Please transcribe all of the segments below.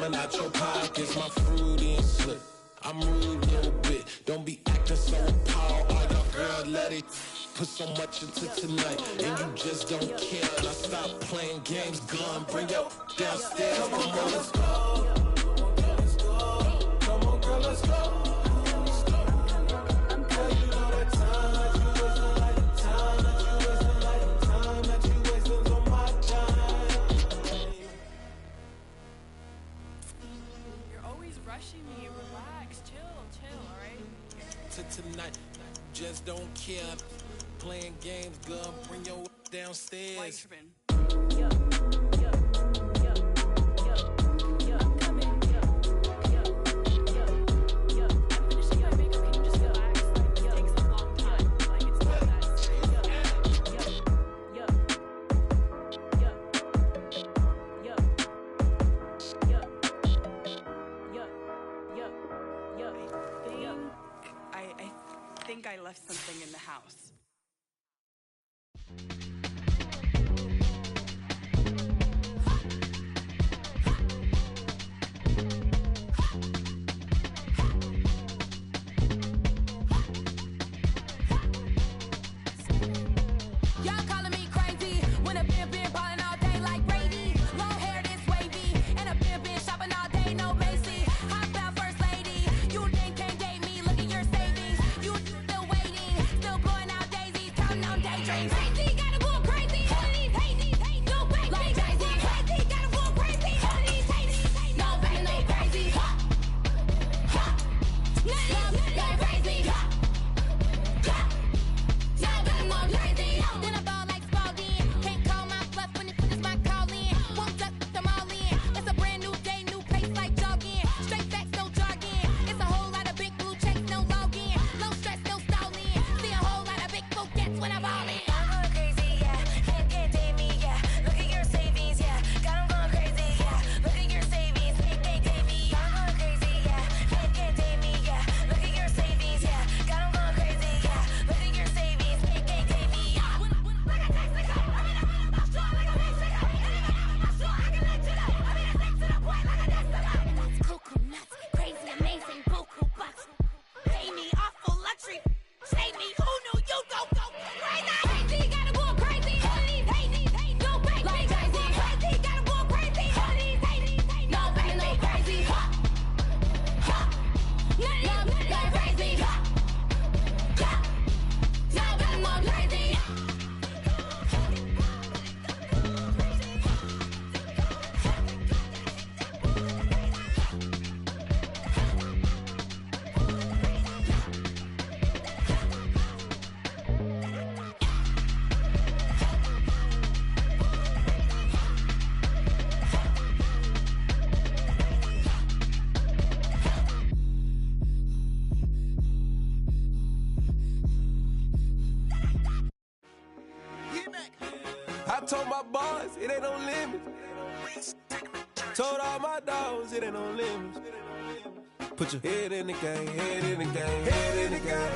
coming out your pockets. My fruity and slip. I'm rude a little bit. Don't be acting so appalled. Oh, your girl, let it put so much into tonight, and you just don't care. Now stop playing games, gun. Bring your downstairs. Come on, girl, let's go. Come on, girl, let's go. Tonight, just don't care. Playing games, girl. Bring your downstairs. I think I left something in the house. Y'all calling me crazy when a been ballin' all day like Brady. Long hair this wavy, and a been shopping all day, no Macy. Hop out first lady, you think can't date me? Look at your savings, you still waiting, still blowing out daisies, counting on daydreams. Crazy, gotta go crazy. All of these hate, no baby. Like Jay-Z, crazy, gotta go crazy. All of these hate, no baby, no crazy. Nothing crazy. Then I ball like Spalding. Can't call my bluff when it's my call in. Won't duck them all in. It's a brand new day, new pace like jogging. Straight facts, no jogging. It's a whole lot of big blue checks, no login. No stress, no stalling. See a whole lot of big blue gets when I ball in. I'm going crazy, yeah. Can't date me, yeah. Look at your savings, yeah. Got 'em going crazy, yeah. Look at your savings, can't date me. I'm going crazy, yeah. Can't date me, yeah. Look at your savings, yeah. Got 'em going crazy, yeah. Look at your savings, can't date me. Like a text, like I'm not sure, like a bitch, like I'm not sure, I can let you know. I mean, I think to the point, like a destiny. That's cuckoo nuts, crazy, amazing, buku bucks. Pay me awful luxury, shade me, who knew you go crazy? Crazy, gotta go crazy. All of these hate, no baby. Like Jay-Z, crazy, gotta go crazy. All of these hate, no baby, no crazy. Nothing like crazy. No baby, no crazy. I told my boys it ain't no limits. Told all my dogs it ain't no limits. Put your head in the game, head in the game, head in the game.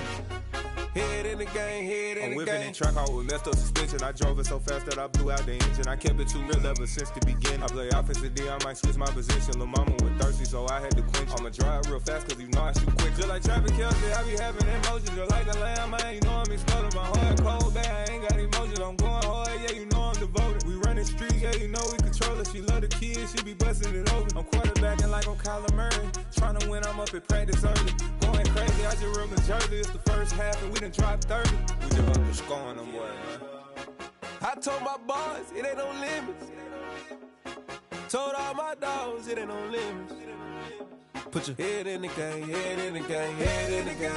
Head in the game, head in the game. I'm whipping in track out with messed up suspension. I drove it so fast that I blew out the engine. I kept it too real ever since the beginning. I play offensive D, I might switch my position. Lil' mama was thirsty, so I had to quench. I'ma drive real fast, cause you know I shoot quick. Just like traffic Kelsey, I be having emotions. Just like a lamb, man, you know I'm exploding. My heart cold, bad, I ain't got emotions. I'm going hard, yeah, you know I'm devoted. We running streets, yeah, you know we control it. She love the kids, she be busting it over. I'm quarterbacking like I'm Kyler Murray. Trying to win, I'm up at practice early. Going crazy, I just real Jersey. It's the first half, and we done dropped 30. We just up and scoring them, boy, man. I told my boys it ain't no limits. Told all my dogs it ain't no limits. Put your head in the game, head in the game, head in the game.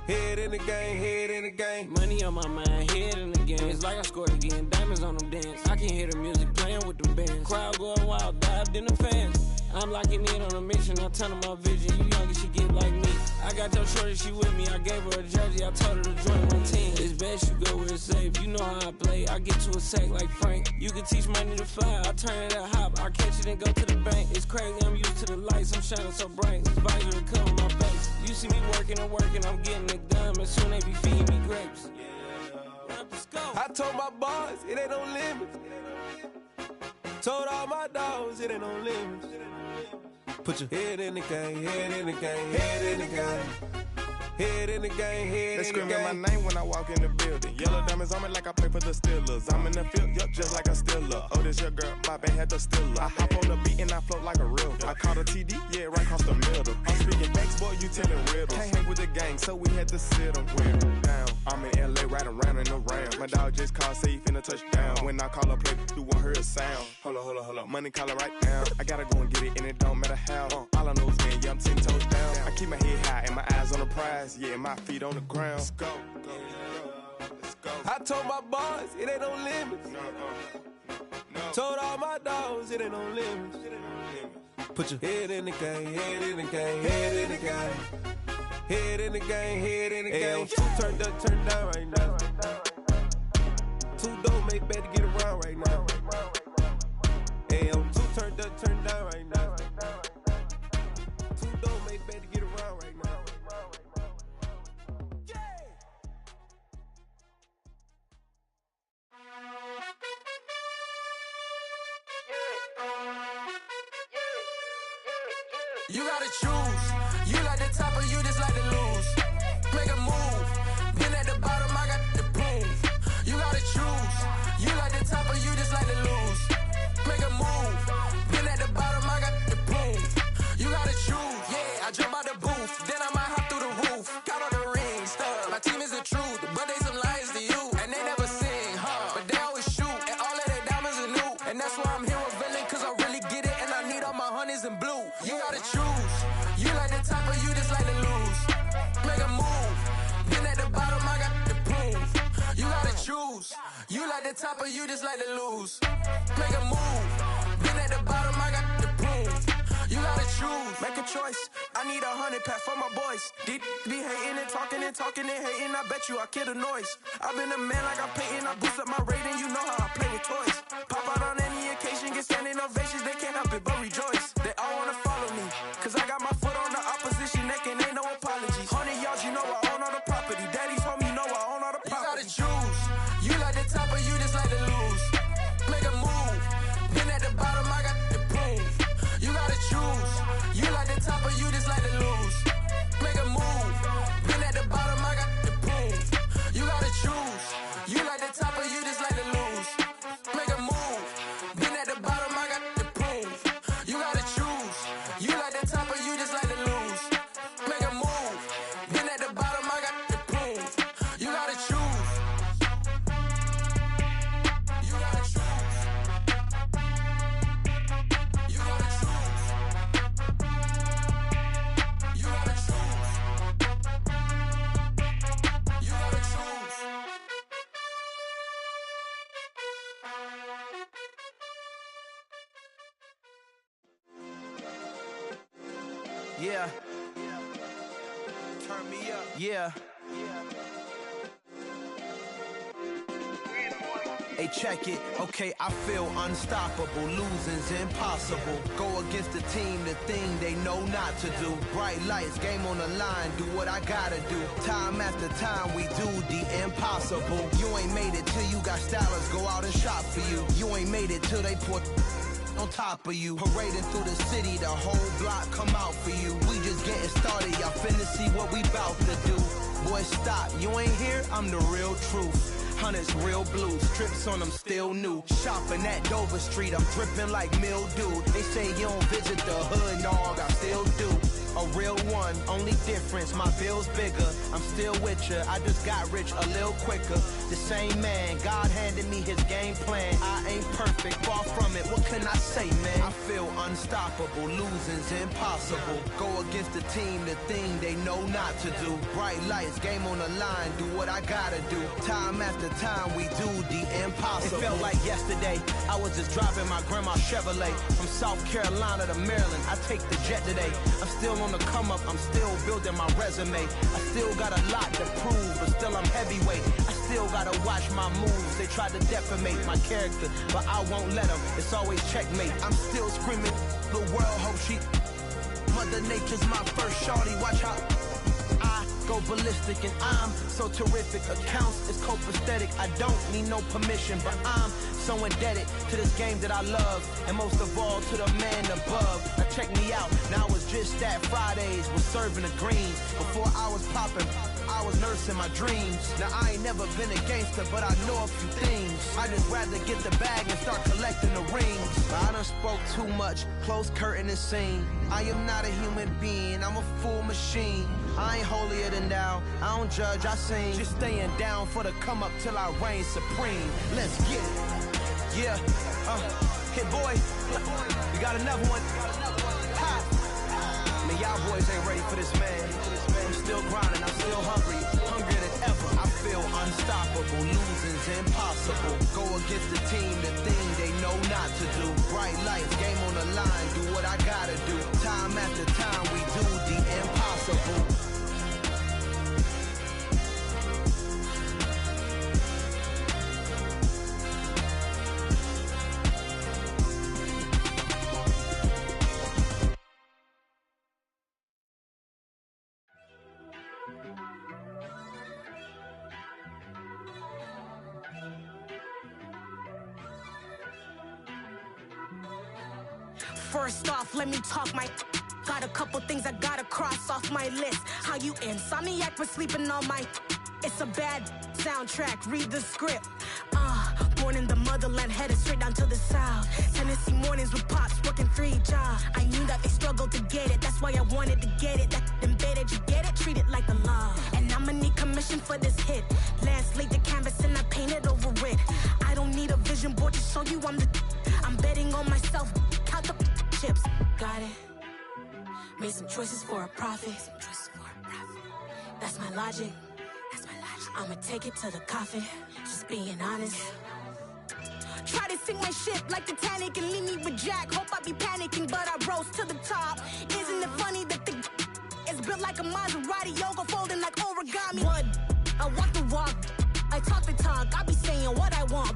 Head in the game, head in the game. Money on my mind, head in the game. It's like I scored again, diamonds on them dance. I can hear the music playing with them bands. Crowd going wild, dived in the fans. I'm locking in on a mission, I tell her my vision. You young and she get like me. I got your shorty, she with me. I gave her a jersey, I told her to join my team. It's best you go where it's safe. You know how I play, I get to a sack like Frank. You can teach money to fly, I turn it a hop. I catch it and go to the bank. It's crazy, I'm used to the lights, I'm shining so bright. This visor to cover my face. You see me working and working, I'm getting it done. But soon they be feeding me grapes. I told my boys it ain't no limits. Told all my dogs it ain't no limits. Put your head in the game, head in the game, head in the game. Head in the game, head in the game. They screaming my name when I walk in the building. Yellow diamonds on me like I play for the Steelers. I'm in the field, yup, just like a Steeler. Oh, this your girl, my band had the Steeler. I hop on the beat and I float like a river. I caught a TD, yeah, right across the middle. I'm speaking facts, boy, you telling riddles. Can't hang with the gang, so we had to sit them down. I'm in LA, riding around in the ram. My dog just called, say he finna touchdown. When I call a play, you won't hear a sound. Hold up, money calling right now. I gotta go and get it, and it don't matter how. All I know is win, yeah, I'm 10 toes down. I keep my head high and my eyes on the prize. Yeah, my feet on the ground. Let's go. Let's go. I told my boys, it ain't no limits. No. Told all my dogs, it ain't no limits. Put your head in the game, head in the game, head in the game. Head in the game, head in the game. Two turned up, turned down right now. Two dope make better get around right now. Hey, I'm two turned up, turned down right now. Two dope make better get around right now. You gotta choose. You like the top or you just like to lose. Make a move. Been at the bottom, I got the proof. You gotta choose. You like the top or you just like to lose. Make a move. Been at the bottom, I got the proof. You gotta choose. Yeah, I jump out the booth. Then I might hop through the roof. Count on the ring stuff. My team is the truth, but they some liars to you. And they never sing, but they always shoot. And all of their diamonds are new. And that's why I'm here with villain, cause I really get it. And I need all my honeys in blue. You gotta choose. You like the top or you just like to lose. Make a move. Been at the bottom, I got the proof. You gotta choose. You like the top or you just like to lose. Make a move. Been at the bottom, I got the proof. You gotta choose. Make a choice. I need 100 pack for my boys. Be hating and talking and hating. I bet you I kill the noise. I've been a man like I'm Peyton. I boost up my rating. You know how I play with toys. Pop out on any occasion, get standing ovations. They can't help it but rejoice. They all wanna follow me, cause I got my foot on the opposition neck and ain't no apologies. 100 yards, you know I own all the property. Daddy's home, you know I own all the property. You gotta choose. You like the top or you just like to lose. Make a move. Been at the bottom, I got the proof. You gotta choose. You like the top or you just like to lose. Make a move. Been at the bottom, I got the proof. You gotta choose. You like the top or you just like to lose. Make a move. Been at the bottom, I got the proof. You gotta choose. You like the top or you just like to lose. Make a move. Been at the bottom, I got the proof. You gotta choose. You gotta choose. You gotta choose. You gotta choose. You gotta choose. Yeah. Turn me up. Yeah. Hey, check it. Okay, I feel unstoppable. Losing's impossible. Go against the team, the thing they know not to do. Bright lights, game on the line. Do what I gotta do. Time after time, we do the impossible. You ain't made it till you got stylers. Go out and shop for you. You ain't made it till they put on top of you. Parading through the city, the whole block come out for you. We just getting started, y'all finna see what we bout to do. Boy, stop, you ain't here, I'm the real truth. Hunters, real blues, strips on them still new. Shopping at Dover Street, I'm dripping like mildew. They say you don't visit the hood, dog, I still do. A real one, only difference, my bill's bigger. I'm still with ya, I just got rich a little quicker. The same man, God handed me his game plan. I ain't perfect, far from it, what can I say, man? I feel unstoppable, losing's impossible. Go against the team, the thing they know not to do. Bright lights, game on the line, do what I gotta do. Time after time, we do the impossible. It felt like yesterday, I was just driving my grandma's Chevrolet. From South Carolina to Maryland, I take the jet today. I'm still on the come up, I'm still building my resume. I still got a lot to prove, but still I'm heavyweight. I still gotta watch my moves. They try to defamate my character, but I won't let them. It's always checkmate. I'm still screaming, the world hope she. Mother Nature's my first shorty. Watch how I go ballistic and I'm so terrific. Accounts is copacetic. I don't need no permission, but I'm so indebted to this game that I love, and most of all to the man above. Now check me out, now it's just that Fridays was serving the greens. Before I was popping, I was nursing my dreams. Now I ain't never been a gangster, but I know a few things. I just rather get the bag and start collecting the rings. But I done spoke too much, close curtain and scene. I am not a human being, I'm a full machine. I ain't holier than thou, I don't judge, I sing. Just staying down for the come up till I reign supreme. Let's get it. Yeah, hit boy, we got another one. Ha! Man, y'all boys ain't ready for this, man. I'm still grinding, I'm still hungry, hungrier than ever. I feel unstoppable, losing's impossible. Go against the team, the thing they know not to do. Bright lights, game on the line, do what I gotta do. Time after time, we do the impossible. First off, let me talk my. Got a couple things I gotta cross off my list. How you insomniac for sleeping on my. It's a bad soundtrack, read the script. Born in the motherland, headed straight down to the south. Tennessee mornings with pops, working 3 jobs. I knew that they struggled to get it, that's why I wanted to get it. That embedded, you get it, treat it like the law. And I'ma need commission for this hit. Last laid the canvas and I painted over it. I don't need a vision board to show you I'm the. I'm betting on myself, count the chips. Got it. Made some choices for a profit. That's my logic. I'ma take it to the coffin. Just being honest. Try to sink my ship like Titanic and leave me with Jack. Hope I be panicking, but I rose to the top. Isn't it funny that the is built like a Maserati, yoga folding like origami? What? I walk the walk, I talk the talk. I be saying what I want.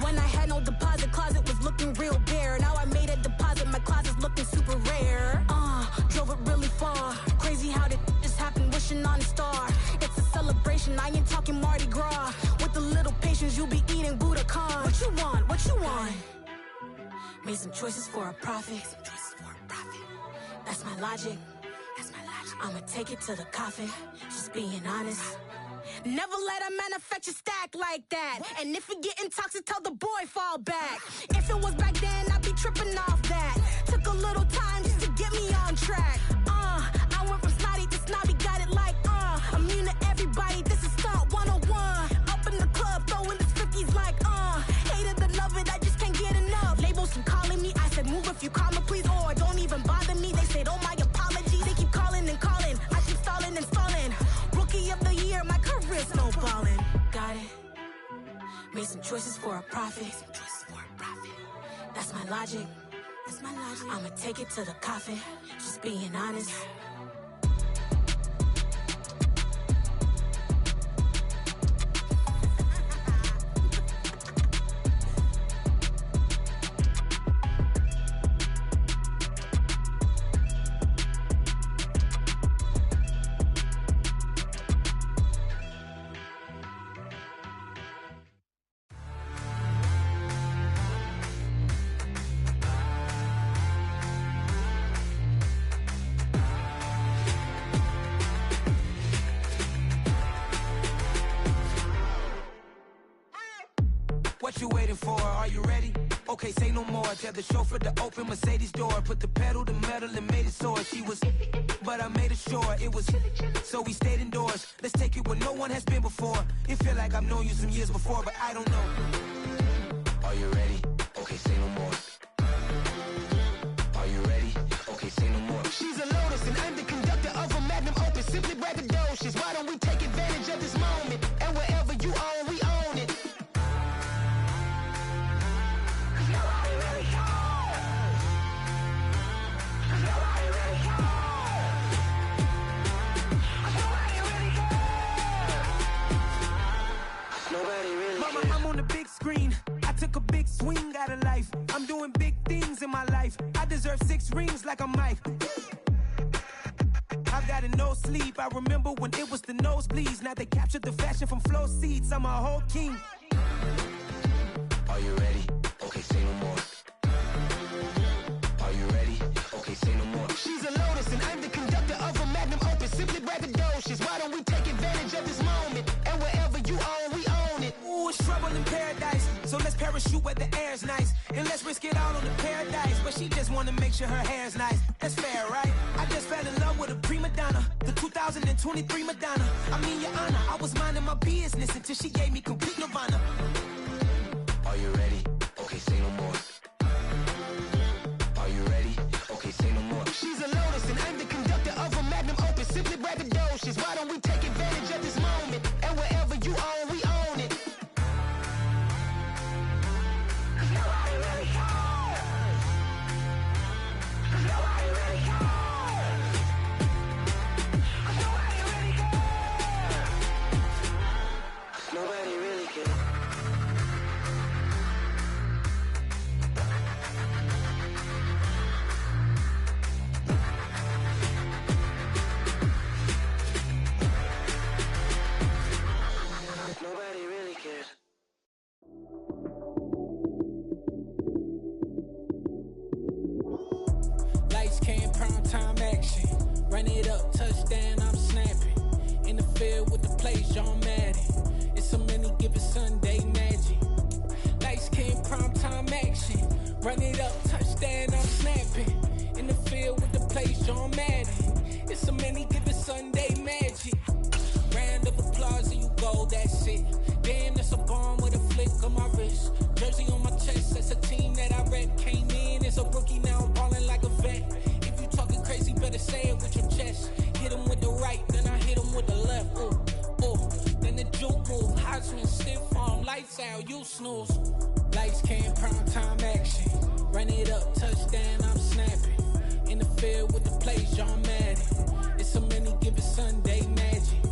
When I had no deposit, closet was looking real bare. Now I made a deposit, my closet's looking super rare. Drove it really far. Crazy how did just happen, wishing on a star. It's a celebration, I ain't talking Mardi Gras. With a little patience, you'll be eating Budokan. What you want? What you want? Made some choices for a profit. That's my logic. I'ma take it to the coffin. Just being honest. Never let a manufacture stack like that. And if it getting toxic, tell the boy fall back. If it was back then, I'd be tripping off that. Took a little time just to get me on track. I went from snotty to snobby, got it like immune to everybody, this is stunt 101. Up in the club, throwing the 50s like hate it and love it, I just can't get enough. Labels keep calling me, I said move if you call me please, or don't even bother me. They said oh my apologies, they keep calling and calling. I keep stalling and stalling. Rookie of the year, my career snowballing. Got it. Made some choices for a profit. That's my logic. I'ma take it to the coffin. Just being honest. What you waiting for? Are you ready? Okay, say no more. Tell the chauffeur to open Mercedes door. Put the pedal to metal and made it soar. She was, but I made it sure it was. So we stayed indoors. Let's take it where no one has been before. It feel like I've known you some years before, but I don't know. Are you ready? Okay, say no more. Are you ready? Okay, say no more. She's a Lotus, an underconductor of a Magnum Opus. Simply braggadocious. Why don't we take advantage of this moment? And wherever you own, we own it. Mama, I'm on the big screen. I took a big swing out of life. I'm doing big things in my life. I deserve 6 rings like a Mike. I've got no sleep. I remember when it was the nosebleeds. Now they captured the fashion from flow seats. I'm a whole king. Are you ready? paradise. So let's parachute where the air's nice. And let's risk it all on the paradise. But she just wanna make sure her hair's nice. That's fair, right? I just fell in love with a prima donna. The 2023 Madonna. I mean, your honor, I was minding my business until she gave me complete nirvana. Are you ready? Okay, say no more. Are you ready? Okay, say no more. She's a lotus and I'm the conductor of a magnum opus. Simply braggadocious. Why don't we take advantage of this moment? And wherever you own, we own it. Nobody really cares. Nobody really cares. Nobody really cares. Nobody really cares. Nobody really cares. Lights, cam, prime time action. Run it up, touchdown, I'm snapping. In the field with the plays, John Madden. It's so many given Sunday magic. Lights, cam, prime time action. Run it up, touchdown, I'm snapping. In the field with the plays, John Madden. It's so many given Sunday magic. Round of applause and you go, that's it. Damn, that's a bomb with a flick on my wrist. Jersey on my chest, that's a team that I rep. Came in as a rookie, now I'm balling like a vet. If you talking crazy, better say it with your chest. Hit him with the right, then I hit him with the left. Ooh, ooh, then the juke move. Heisman stiff arm, lights out, you snooze. Lights, cam, prime time action. Run it up, touchdown, I'm snapping. In the field with the plays, John Madden. It's so many given Sunday magic.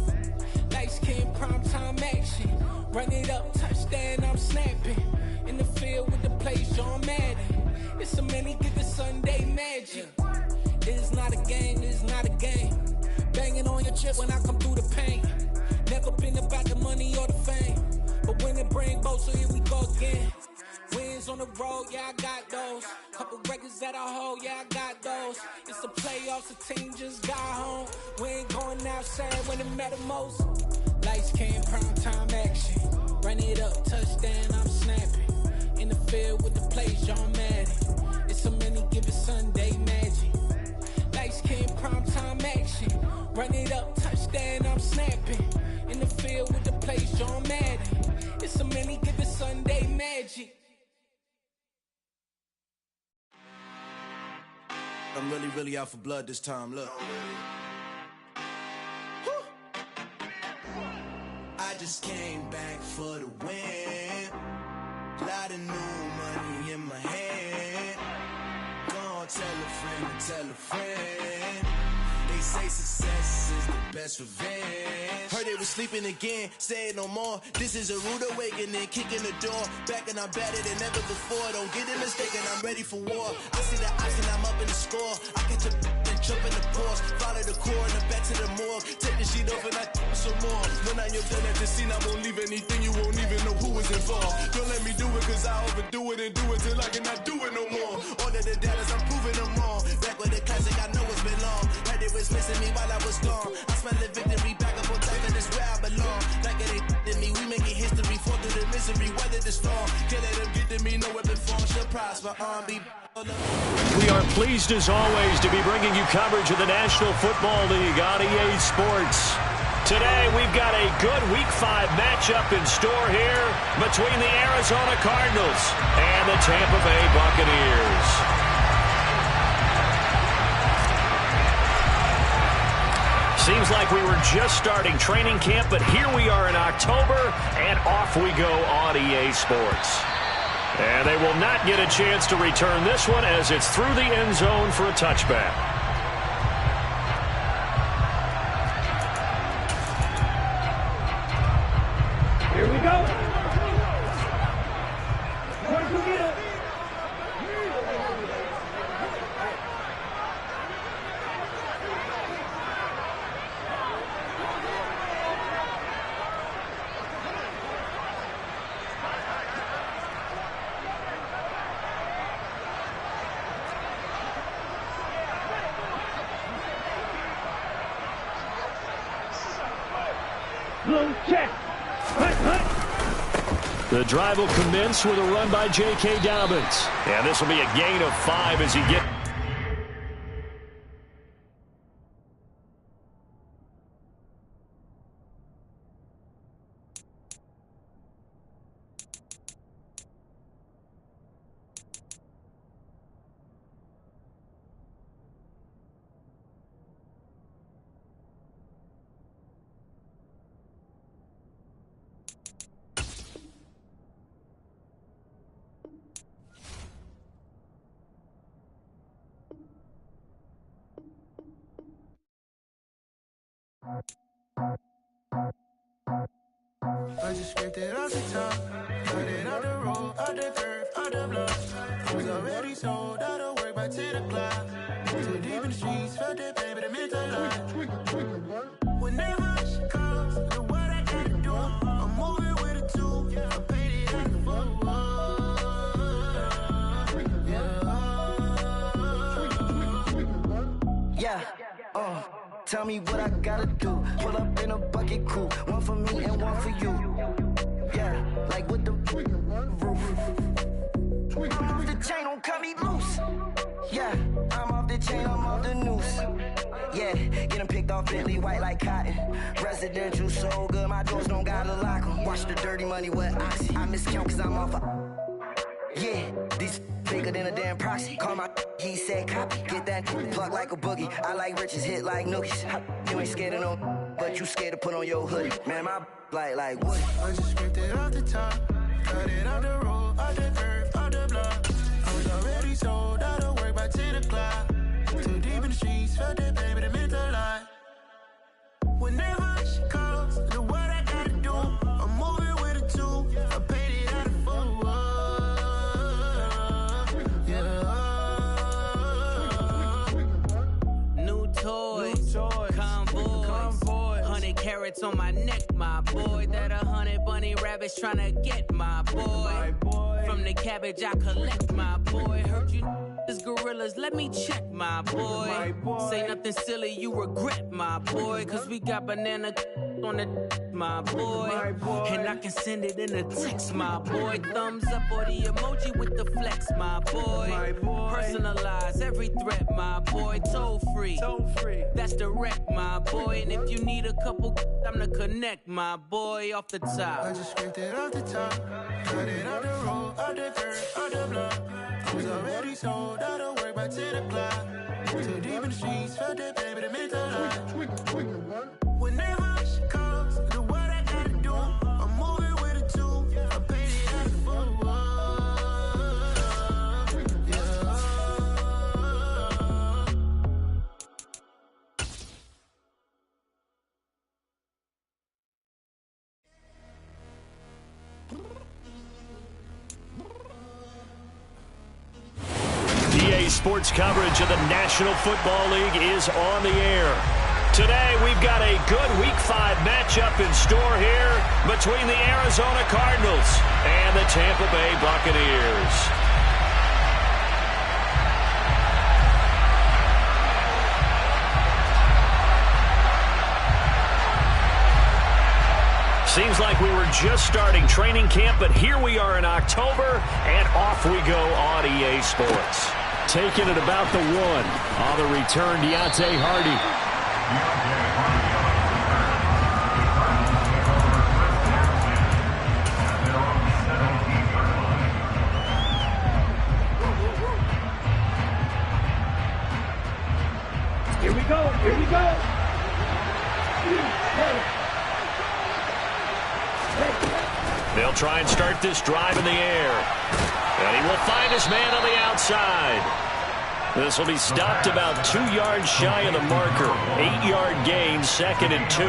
Lights, cam, prime time action. Run it up, touchdown, I'm snapping. In the field with the plays, John Madden. It's so many given Sunday magic. It is not a game, it is not a game. Banging on your chip when I come through the paint. Never been about the money or the fame. But when it bring both, so here we go again. Wins on the road, yeah, I got those. Couple records that I hold, yeah, I got those. It's the playoffs, the team just got home. We ain't going outside when it matter most. Lights, cam, prime time action. Run it up, touchdown, I'm snapping. In the field with the plays, John Madden. It's so many given Sunday magic. Lights, cam, prime time action. Run it up, touchdown, I'm snapping. In the field with the plays, John Madden. It's so many given Sunday magic. I'm really out for blood this time, look. I just came back for the win. Lot of new money in my hand. Gonna tell a friend to tell a friend. They say success is the best revenge. Heard they was sleeping again, say it no more. This is a rude awakening, kicking the door. Back and I'm better than ever before. Don't get it mistaken, I'm ready for war. I see the option, I'm up in the score. I catch a and jump in the Porsche. Follow the core and the back to the morgue. Take the sheet off and I some more. When I'm done at the scene, I won't leave anything. You won't even know who was involved. Don't let me do it cause I overdo it and do it till I cannot do it no more. All of the doubters, I'm proving them wrong. Back with the classic, I know it's been long. Heard it was missing me while I was gone. I smell the victory back up on top and it's where I belong. Like it ain't to me, we making history. Fall through the misery, weather the storm. Can't let them get to me, no weapon form should prosper. We are pleased as always to be bringing you coverage of the National Football League on EA Sports. Today we've got a good Week 5 matchup in store here between the Arizona Cardinals and the Tampa Bay Buccaneers. Seems like we were just starting training camp, but here we are in October, and off we go on EA Sports. And they will not get a chance to return this one as it's through the end zone for a touchback. Here we go. Blue check. Hunt, hunt. The drive will commence with a run by J.K. Dobbins. And this will be a gain of 5 as he gets. I just scraped it off the top, cut it out the road, out the curve, out the block. I was already sold out of work by 10 o'clock. Too deep in the streets, felt that pain, but it meant a lot. Whenever she calls, the what I gotta do, I'm moving with a two. I paid it out the full. Yeah, tell me what I gotta do. Pull up in a bucket crew, one for me and one for you. Yeah, like with the roof. I'm off the chain, don't cut me loose. Yeah, I'm off the chain, I'm off the noose. Yeah, getting picked off Bentley white like cotton. Residential so good, my doors don't gotta lock 'em. Watch the dirty money with oxy. I miscount cause I'm off yeah, these bigger than a damn proxy. Call my he said copy. Get that plug like a boogie. I like riches, hit like nookies. You ain't scared of no, but you scared to put on your hoodie. Man, my like what? I just scraped it off the top, cut it out the road, out the curve, out the block. I was already sold out of work by 10 o'clock. Too deep in the streets, felt that pain, but it meant a lot. Whenever she calls, the what I gotta do, I'm moving with a two. I paid it out of full. Convoy, 100 carats on my neck, my boy. That 100 bunny rabbits tryna get my boy. From the cabbage I collect, my boy. Heard you is gorillas, let me check, my boy. Say nothing silly, you regret, my boy. Cause we got banana on the my boy. And I can send it in a text, my boy. Thumbs up or the emoji with the flex, my boy. Personalize every threat, my boy. Toll free. That's direct, my boy. And if you need a couple, I'm the connect, my boy. Off the top. I just scraped it off the top, cut it out the road, out the curve, out the block. I was already sold out of work by 10 o'clock. Too deep in the streets, felt that pain, but it meant a lot. Whenever she calls, the what I gotta do, I'm moving with a two. I paid it out of full. Sports coverage of the National Football League is on the air. Today, we've got a good Week 5 matchup in store here between the Arizona Cardinals and the Tampa Bay Buccaneers. Seems like we were just starting training camp, but here we are in October, and off we go on EA Sports. Taking it about the 1. On the return, Deontay Hardy. Here we go. Here we go. They'll try and start this drive in the air. And he will find his man on the outside. This will be stopped about 2 yards shy of the marker. 8-yard gain, 2nd and 2.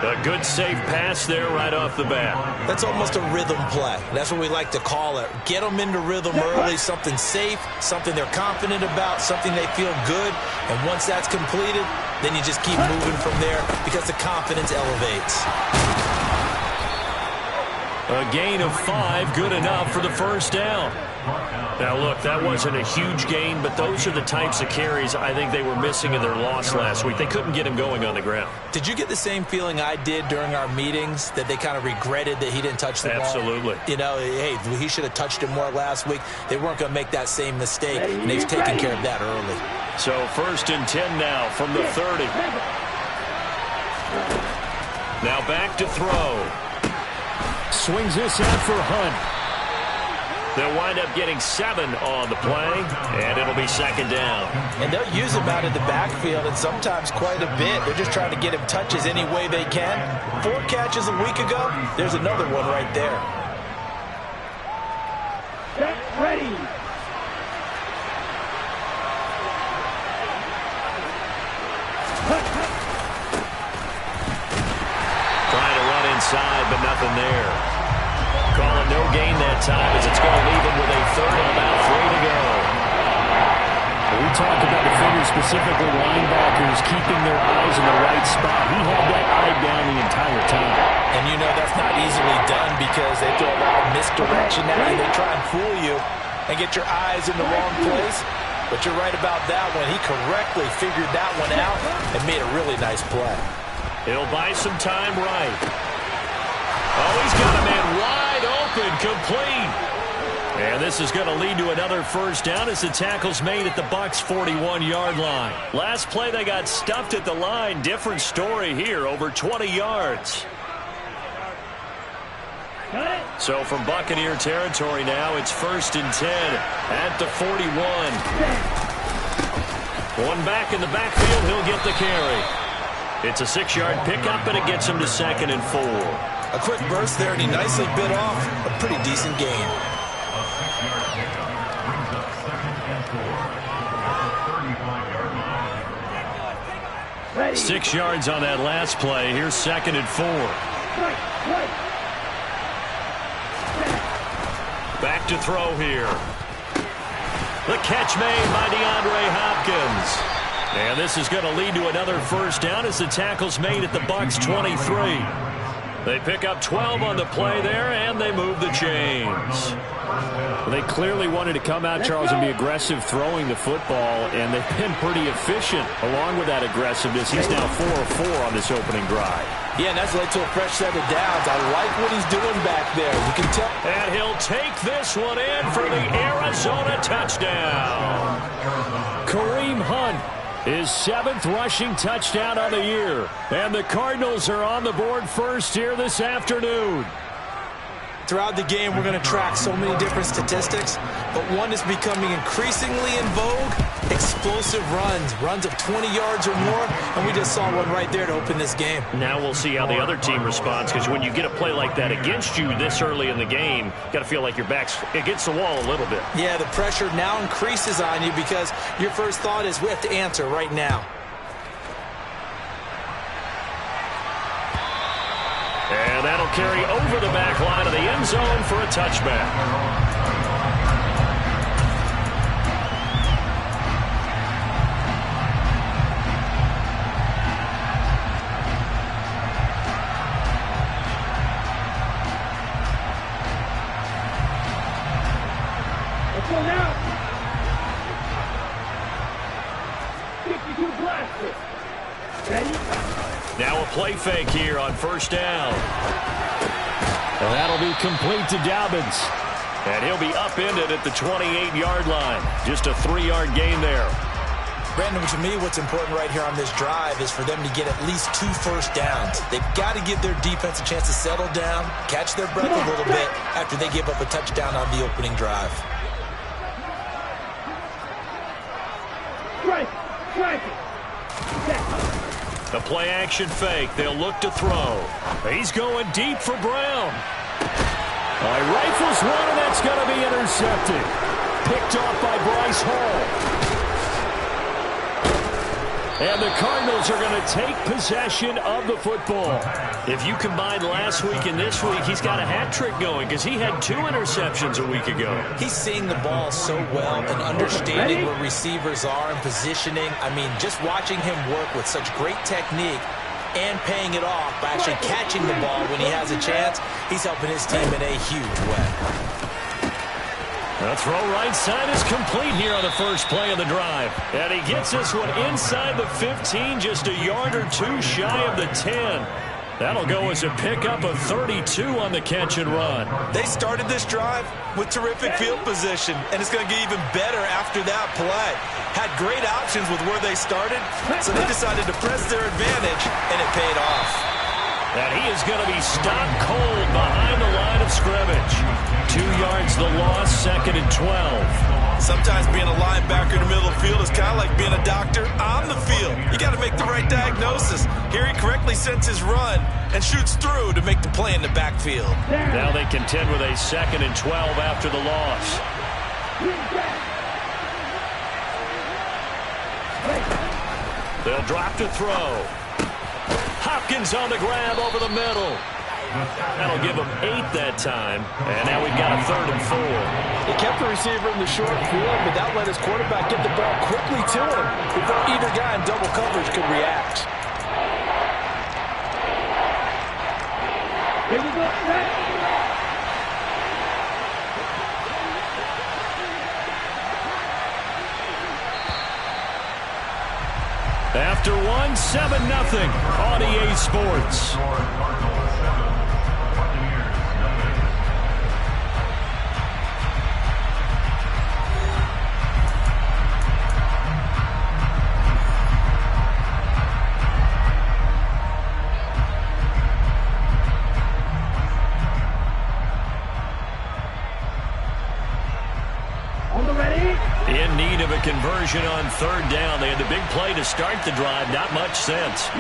A good safe pass there right off the bat. That's almost a rhythm play. That's what we like to call it. Get them into rhythm early, something safe, something they're confident about, something they feel good. And once that's completed, then you just keep moving from there because the confidence elevates. A gain of 5, good enough for the first down. Now, look, that wasn't a huge gain, but those are the types of carries I think they were missing in their loss last week. They couldn't get him going on the ground. Did you get the same feeling I did during our meetings, that they kind of regretted that he didn't touch the ball? Absolutely. You know, hey, he should have touched it more last week. They weren't going to make that same mistake, and they've taken care of that early. So 1st and 10 now from the 30. Now back to throw. Swings this out for Hunt. They'll wind up getting 7 on the play, and it'll be 2nd down. And they'll use him out in the backfield, and sometimes quite a bit. They're just trying to get him touches any way they can. 4 catches a week ago. There's another one right there. Get ready. Trying to run inside, but nothing there. Calling no gain that time as it's going to leave him with a 3rd and about 3 to go. We talked about defenders, specifically linebackers, keeping their eyes in the right spot. He had that eye down the entire time. And you know that's not easily done because they throw a lot of misdirection at you. They try and fool you and get your eyes in the wrong place. But you're right about that one. He correctly figured that one out and made a really nice play. He'll buy some time right. Oh, he's got a man wide open, complete. And this is going to lead to another 1st down as the tackle's made at the Bucs' 41-yard line. Last play, they got stuffed at the line. Different story here, over 20 yards. So from Buccaneer territory now, it's 1st and 10 at the 41. One back in the backfield, he'll get the carry. It's a 6-yard pickup, and it gets him to 2nd and 4. A quick burst there, and he nicely bit off a pretty decent gain. Ready. 6 yards on that last play. Here's 2nd and 4. Back to throw here. The catch made by DeAndre Hopkins. And this is going to lead to another 1st down as the tackle's made at the Bucs' 23. They pick up 12 on the play there, and they move the chains. Well, they clearly wanted to come out, Charles, and be aggressive throwing the football, and they've been pretty efficient along with that aggressiveness. He's now 4 of 4 on this opening drive. Yeah, and that's led to a fresh set of downs. I like what he's doing back there. You can tell. And he'll take this one in for the Arizona touchdown. Kareem Hunt, his 7th rushing touchdown on the year. And the Cardinals are on the board first here this afternoon. Throughout the game, we're going to track so many different statistics, but one is becoming increasingly in vogue: explosive runs of 20 yards or more, and we just saw one right there to open this game. Now we'll see how the other team responds, because when you get a play like that against you this early in the game, you got to feel like your back's against the wall a little bit. Yeah, the pressure now increases on you because your first thought is we have to answer right now. And that'll carry over the back line of the end zone for a touchback. Let's go now. 52 blasters. Ready? Now a play fake here on 1st down. And that'll be complete to Dobbins. And he'll be upended at the 28-yard line. Just a 3-yard gain there. Brandon, to me, what's important right here on this drive is for them to get at least 2 first downs. They've got to give their defense a chance to settle down, catch their breath a little bit after they give up a touchdown on the opening drive. The play-action fake. They'll look to throw. He's going deep for Brown. He rifles one, and that's going to be intercepted. Picked off by Bryce Hall. And the Cardinals are going to take possession of the football. If you combine last week and this week, he's got a hat trick going because he had 2 interceptions a week ago. He's seeing the ball so well and understanding where receivers are and positioning. I mean, just watching him work with such great technique and paying it off by actually catching the ball when he has a chance, he's helping his team in a huge way. The throw right side is complete here on the first play of the drive. And he gets this one inside the 15, just a yard or two shy of the 10. That'll go as a pickup of 32 on the catch and run. They started this drive with terrific field position, and it's going to get even better after that play. Had great options with where they started, so they decided to press their advantage, and it paid off. And he is going to be stopped cold behind the line of scrimmage. 2 yards the loss, 2nd and 12. Sometimes being a linebacker in the middle of the field is kind of like being a doctor on the field. You got to make the right diagnosis. Here he correctly sends his run and shoots through to make the play in the backfield. Now they contend with a 2nd and 12 after the loss. They'll drop to throw. Hopkins on the grab over the middle. That'll give him 8 that time. And now we've got a 3rd and 4. He kept the receiver in the short field, but that let his quarterback get the ball quickly to him before either guy in double coverage could react. Here we go. After 1, 7-0 on EA Sports. In need of a conversion on 3rd down. They had the big play to start the drive. Not much sense.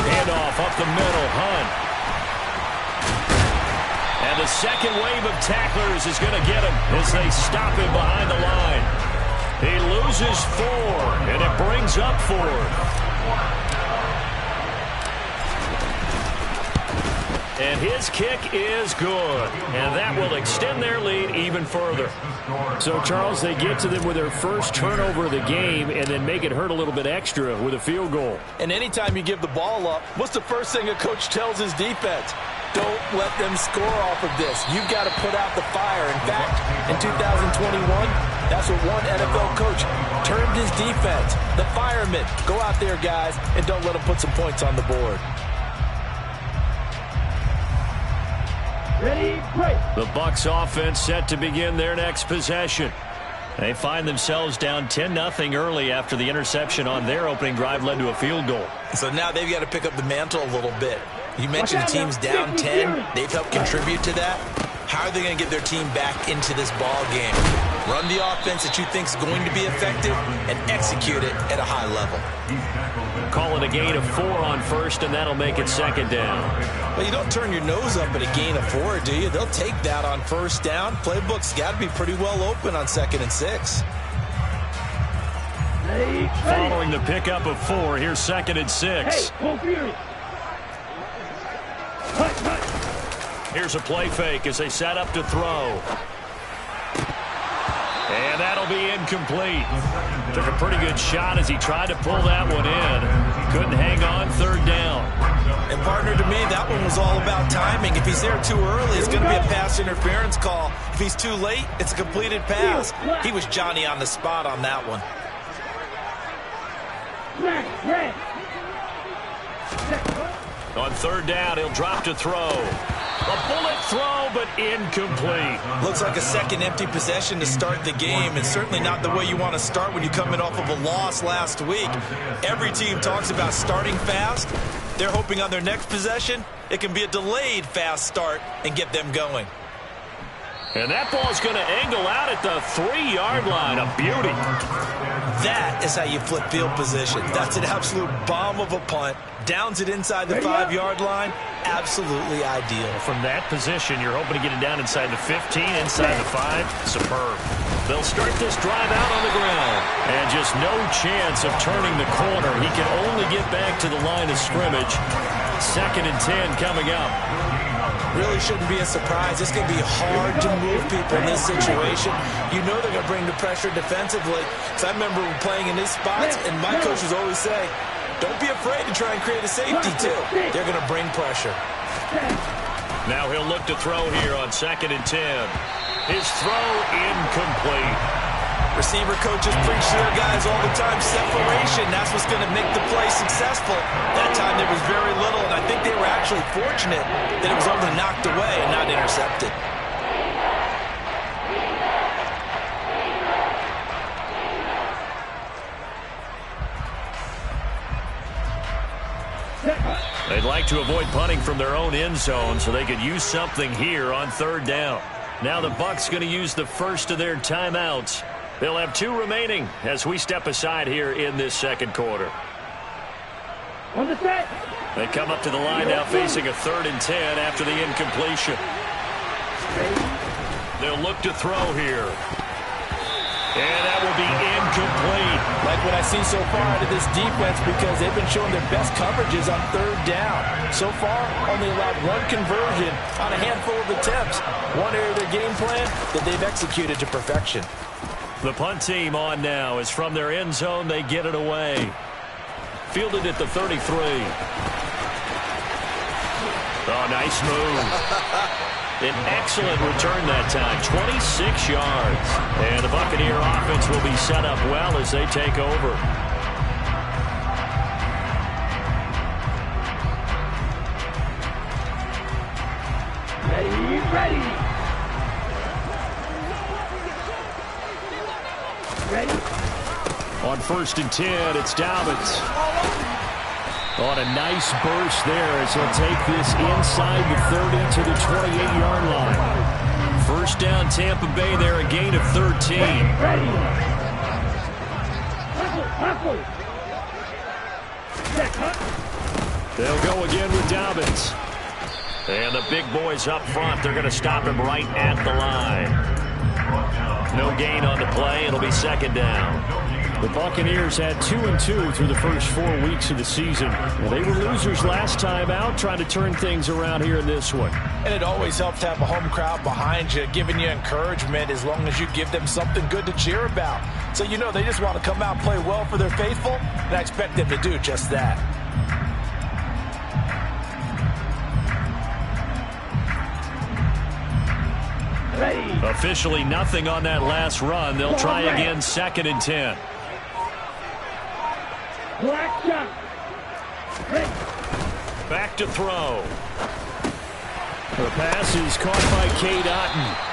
Handoff up the middle. Hunt. And the second wave of tacklers is going to get him as they stop him behind the line. He loses 4, and it brings up 4. And his kick is good. And that will extend their lead even further. So, Charles, they get to them with their first turnover of the game and then make it hurt a little bit extra with a field goal. And anytime you give the ball up, what's the first thing a coach tells his defense? Don't let them score off of this. You've got to put out the fire. In fact, in 2021, that's what one NFL coach termed his defense. The firemen. Go out there, guys, and don't let them put some points on the board. Ready, break. The Bucs offense set to begin their next possession. They find themselves down 10-0 early after the interception on their opening drive led to a field goal. So now they've got to pick up the mantle a little bit. You mentioned the team's down 10. They've helped contribute to that. How are they going to get their team back into this ball game? Run the offense that you think is going to be effective and execute it at a high level. Call it a gain of 4 on 1st, and that'll make it 2nd down. Well, you don't turn your nose up at a gain of 4, do you? They'll take that on 1st down. Playbook's got to be pretty well open on 2nd and 6. Following the pickup of 4, here's 2nd and 6. Here's a play fake as they set up to throw. And that'll be incomplete. Took a pretty good shot as he tried to pull that one in. Couldn't hang on 3rd down. And partner, to me, that one was all about timing. If he's there too early, it's going to be a pass interference call. If he's too late, it's a completed pass. He was Johnny on the spot on that one. On 3rd down, he'll drop to throw. A bullet throw, but incomplete. Looks like a second empty possession to start the game, and certainly not the way you want to start when you're coming off of a loss last week. Every team talks about starting fast. They're hoping on their next possession, it can be a delayed fast start and get them going. And that ball's going to angle out at the 3-yard line. A beauty. That is how you flip field position. That's an absolute bomb of a punt. Downs it inside the 5-yard line. Absolutely ideal. From that position, you're hoping to get it down inside the 15, inside the 5. Superb. They'll start this drive out on the ground. And just no chance of turning the corner. He can only get back to the line of scrimmage. 2nd and 10 coming up. Really shouldn't be a surprise. It's going to be hard to move people in this situation. You know they're going to bring the pressure defensively. Because I remember playing in these spots, and my coaches always say, don't be afraid to try and create a safety, too. They're going to bring pressure. Now he'll look to throw here on 2nd and 10. His throw incomplete. Receiver coaches preach to their guys all the time. Separation, that's what's going to make the play successful. That time there was very little, and I think they were actually fortunate that it was only knocked away and not intercepted. They'd like to avoid punting from their own end zone so they could use something here on 3rd down. Now the Bucs going to use the first of their timeouts. They'll have 2 remaining as we step aside here in this 2nd quarter. On the set. They come up to the line now facing a 3rd and 10 after the incompletion. They'll look to throw here. And that will be incomplete. Like what I see so far out of this defense, because they've been showing their best coverages on 3rd down. So far, only allowed 1 conversion on a handful of attempts. One area of their game plan that they've executed to perfection. The punt team on now is from their end zone. They get it away. Fielded at the 33. Oh, nice move. An excellent return that time, 26 yards. And the Buccaneer offense will be set up well as they take over. Ready. On 1st and 10, it's Dobbins. On a nice burst there as he'll take this inside the 30 to the 28-yard line. 1st down, Tampa Bay there, a gain of 13. Ready. They'll go again with Dobbins. And the big boys up front, they're going to stop him right at the line. No gain on the play. It'll be 2nd down. The Buccaneers had 2-2 through the first 4 weeks of the season. Well, they were losers last time out, trying to turn things around here in this one. And it always helps to have a home crowd behind you, giving you encouragement as long as you give them something good to cheer about. So you know they just want to come out and play well for their faithful, and I expect them to do just that. Ready. Officially nothing on that last run. They'll try again 2nd and 10. Black shot. Ready. Back to throw. The pass is caught by Cade Otton.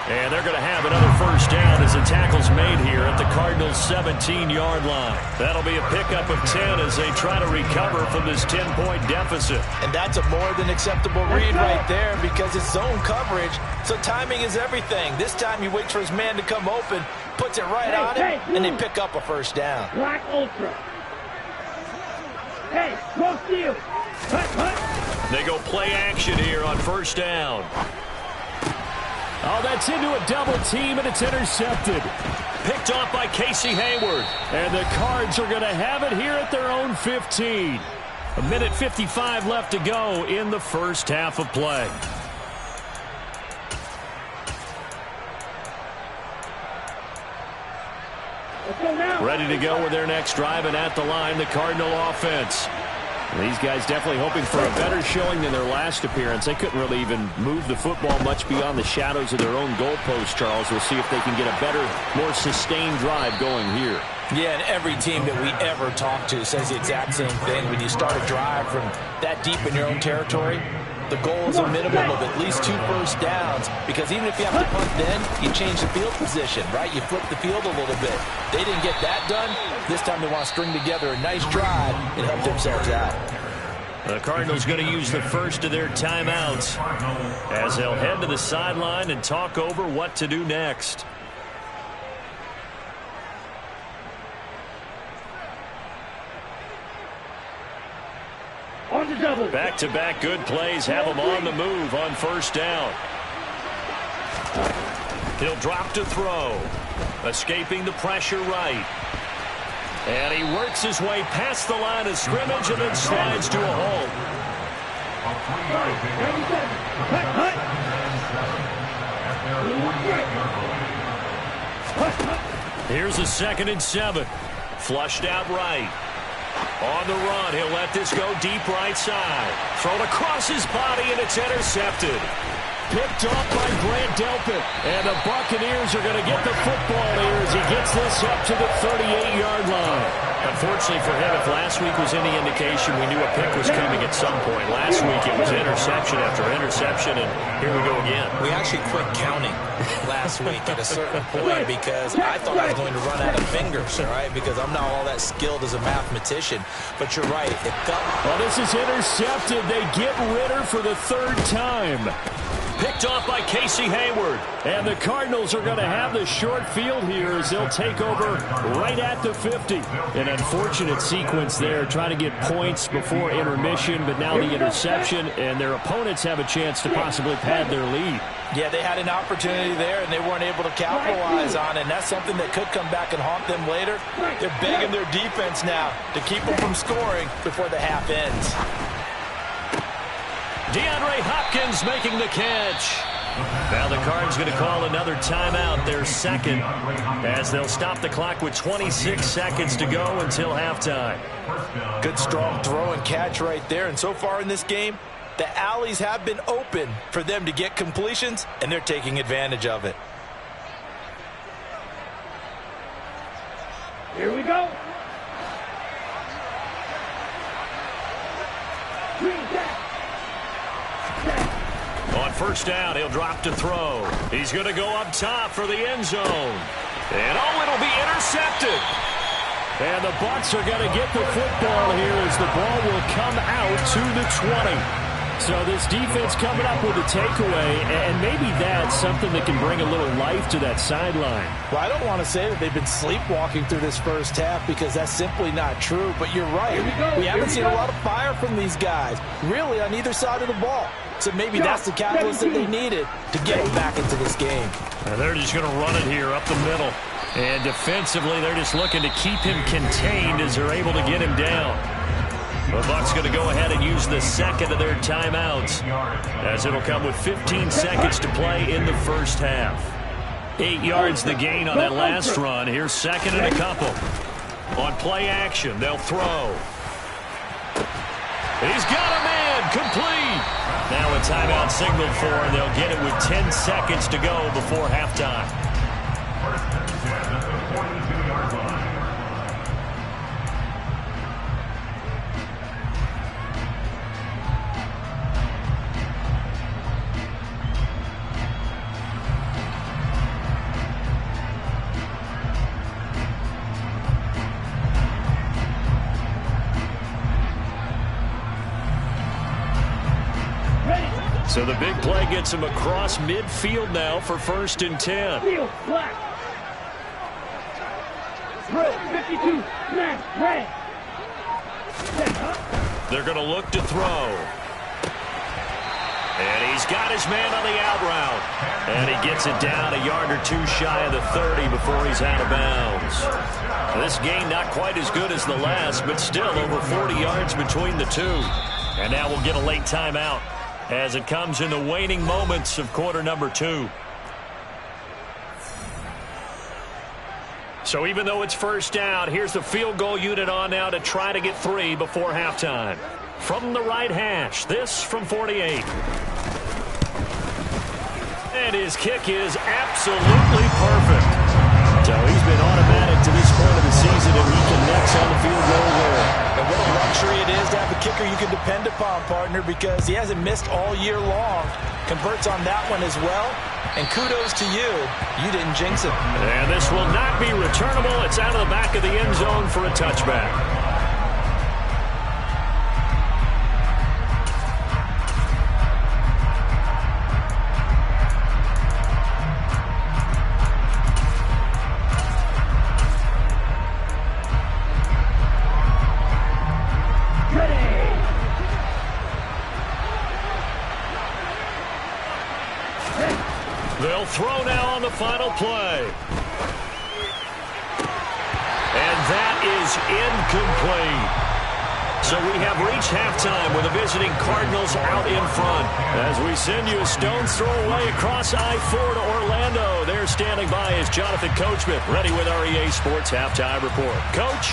And they're going to have another 1st down as the tackle's made here at the Cardinals' 17-yard line. That'll be a pickup of 10 as they try to recover from this 10-point deficit. And that's a more than acceptable read right there because it's zone coverage, so timing is everything. This time he waits for his man to come open, puts it right on him, and they pick up a 1st down. Black Ultra. Hey, close to you. Hut. They go play action here on 1st down. Oh, that's into a double team, and it's intercepted. Picked off by Casey Hayward. And the Cards are going to have it here at their own 15. 1:55 left to go in the first half of play. Ready to go with their next drive, and at the line, the Cardinal offense. These guys definitely hoping for a better showing than their last appearance. They couldn't really even move the football much beyond the shadows of their own goalpost, Charles. We'll see if they can get a better, more sustained drive going here. Yeah, and every team that we ever talk to says the exact same thing. When you start a drive from that deep in your own territory, the goal is a minimum of at least 2 first downs, because even if you have to punt then, you change the field position, right? You flip the field a little bit. They didn't get that done. This time they want to string together a nice drive and help themselves out. The Cardinals going to use the first of their timeouts as they'll head to the sideline and talk over what to do next. Back-to-back good plays have him on the move on 1st down. He'll drop to throw. Escaping the pressure right. And he works his way past the line of scrimmage and then slides to a halt. Here's a 2nd and 7. Flushed out right. On the run, he'll let this go deep right side. Thrown across his body, and it's intercepted. Picked off by Grant Delpit. And the Buccaneers are going to get the football here as he gets this up to the 38-yard line. Unfortunately for him, if last week was any indication, we knew a pick was coming at some point. Last week it was interception after interception, and here we go again. We actually quit counting last week at a certain point because I thought I was going to run out of fingers, all right, because I'm not all that skilled as a mathematician. But you're right. It felt... Well, this is intercepted. They get Ritter for the third time. Picked off by Casey Hayward. And the Cardinals are going to have the short field here as they'll take over right at the 50. An unfortunate sequence there, trying to get points before intermission, but now the interception, and their opponents have a chance to possibly pad their lead. Yeah, they had an opportunity there, and they weren't able to capitalize on it, and that's something that could come back and haunt them later. They're begging their defense now to keep them from scoring before the half ends. DeAndre Hopkins making the catch. Now the Cards going to call another timeout, their second, as they'll stop the clock with 26 seconds to go until halftime. Good strong throw and catch right there, and so far in this game, the alleys have been open for them to get completions, and they're taking advantage of it. Here we go. On first down, he'll drop to throw. He's going to go up top for the end zone. And, it'll be intercepted. And the Bucs are going to get the football here as the ball will come out to the 20. So this defense coming up with a takeaway, and maybe that's something that can bring a little life to that sideline. Well, I don't want to say that they've been sleepwalking through this first half because that's simply not true, but you're right. We haven't seen a lot of fire from these guys, really, on either side of the ball. So maybe that's the catalyst that they needed to get them back into this game. And they're just going to run it here up the middle. And defensively, they're just looking to keep him contained as they're able to get him down. The Bucs going to go ahead and use the second of their timeouts, as it'll come with 15 seconds to play in the first half. 8 yards the gain on that last run. Here's second and a couple. On play action, they'll throw. He's got a man, complete. Now a timeout signaled for, and they'll get it with 10 seconds to go before halftime. So the big play gets him across midfield now for 1st and 10. Field flat. Throw 52. Smash. Red. They're going to look to throw. And he's got his man on the out route. And he gets it down a yard or two shy of the 30 before he's out of bounds. This game not quite as good as the last, but still over 40 yards between the two. And now we'll get a late timeout as it comes in the waning moments of quarter number 2. So even though it's first down, here's the field goal unit on now to try to get 3 before halftime. From the right hash, this from 48. And his kick is absolutely perfect. So he's been automatic to this point of the season, and he connects on the field goal there. And what a luxury it is to have a kicker you can depend upon, partner, because he hasn't missed all year long. Converts on that one as well. And kudos to you. You didn't jinx it. And this will not be returnable. It's out of the back of the end zone for a touchback. They'll throw now on the final play. And that is incomplete. So we have reached halftime with the visiting Cardinals out in front. As we send you a stone's throw away across I-4 to Orlando. There standing by is Jonathan Coachman, ready with our EA Sports Halftime Report. Coach?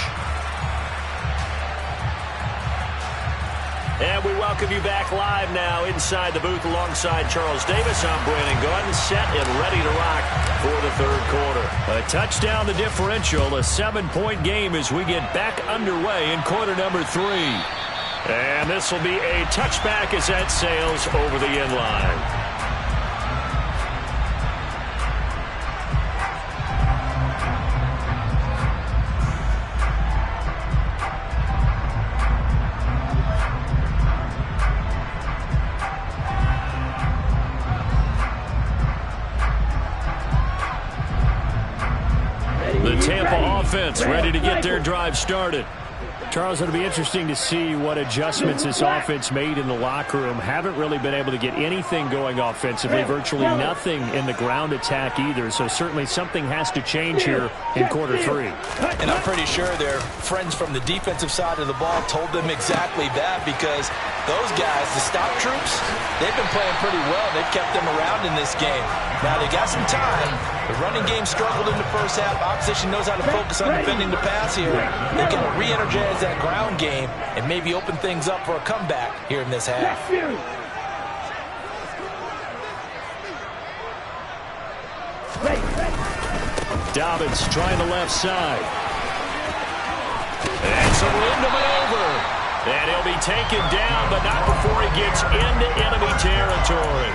And we welcome you back live now inside the booth alongside Charles Davis. I'm Brandon Gunn, set and ready to rock for the third quarter. A touchdown the differential, a 7-point game as we get back underway in quarter number 3. And this will be a touchback as that sails over the end line. The Tampa offense ready to get their drive started. Charles, it'll be interesting to see what adjustments this offense made in the locker room. Haven't really been able to get anything going offensively, virtually nothing in the ground attack either. So certainly something has to change here in quarter 3. And I'm pretty sure their friends from the defensive side of the ball told them exactly that, because those guys, the stop troops, they've been playing pretty well. They've kept them around in this game. Now they got some time. The running game struggled in the first half. Opposition knows how to focus on defending the pass here. They can re-energize that ground game and maybe open things up for a comeback here in this half. Dobbins trying the left side. And some room to maneuver. And he'll be taken down, but not before he gets into enemy territory.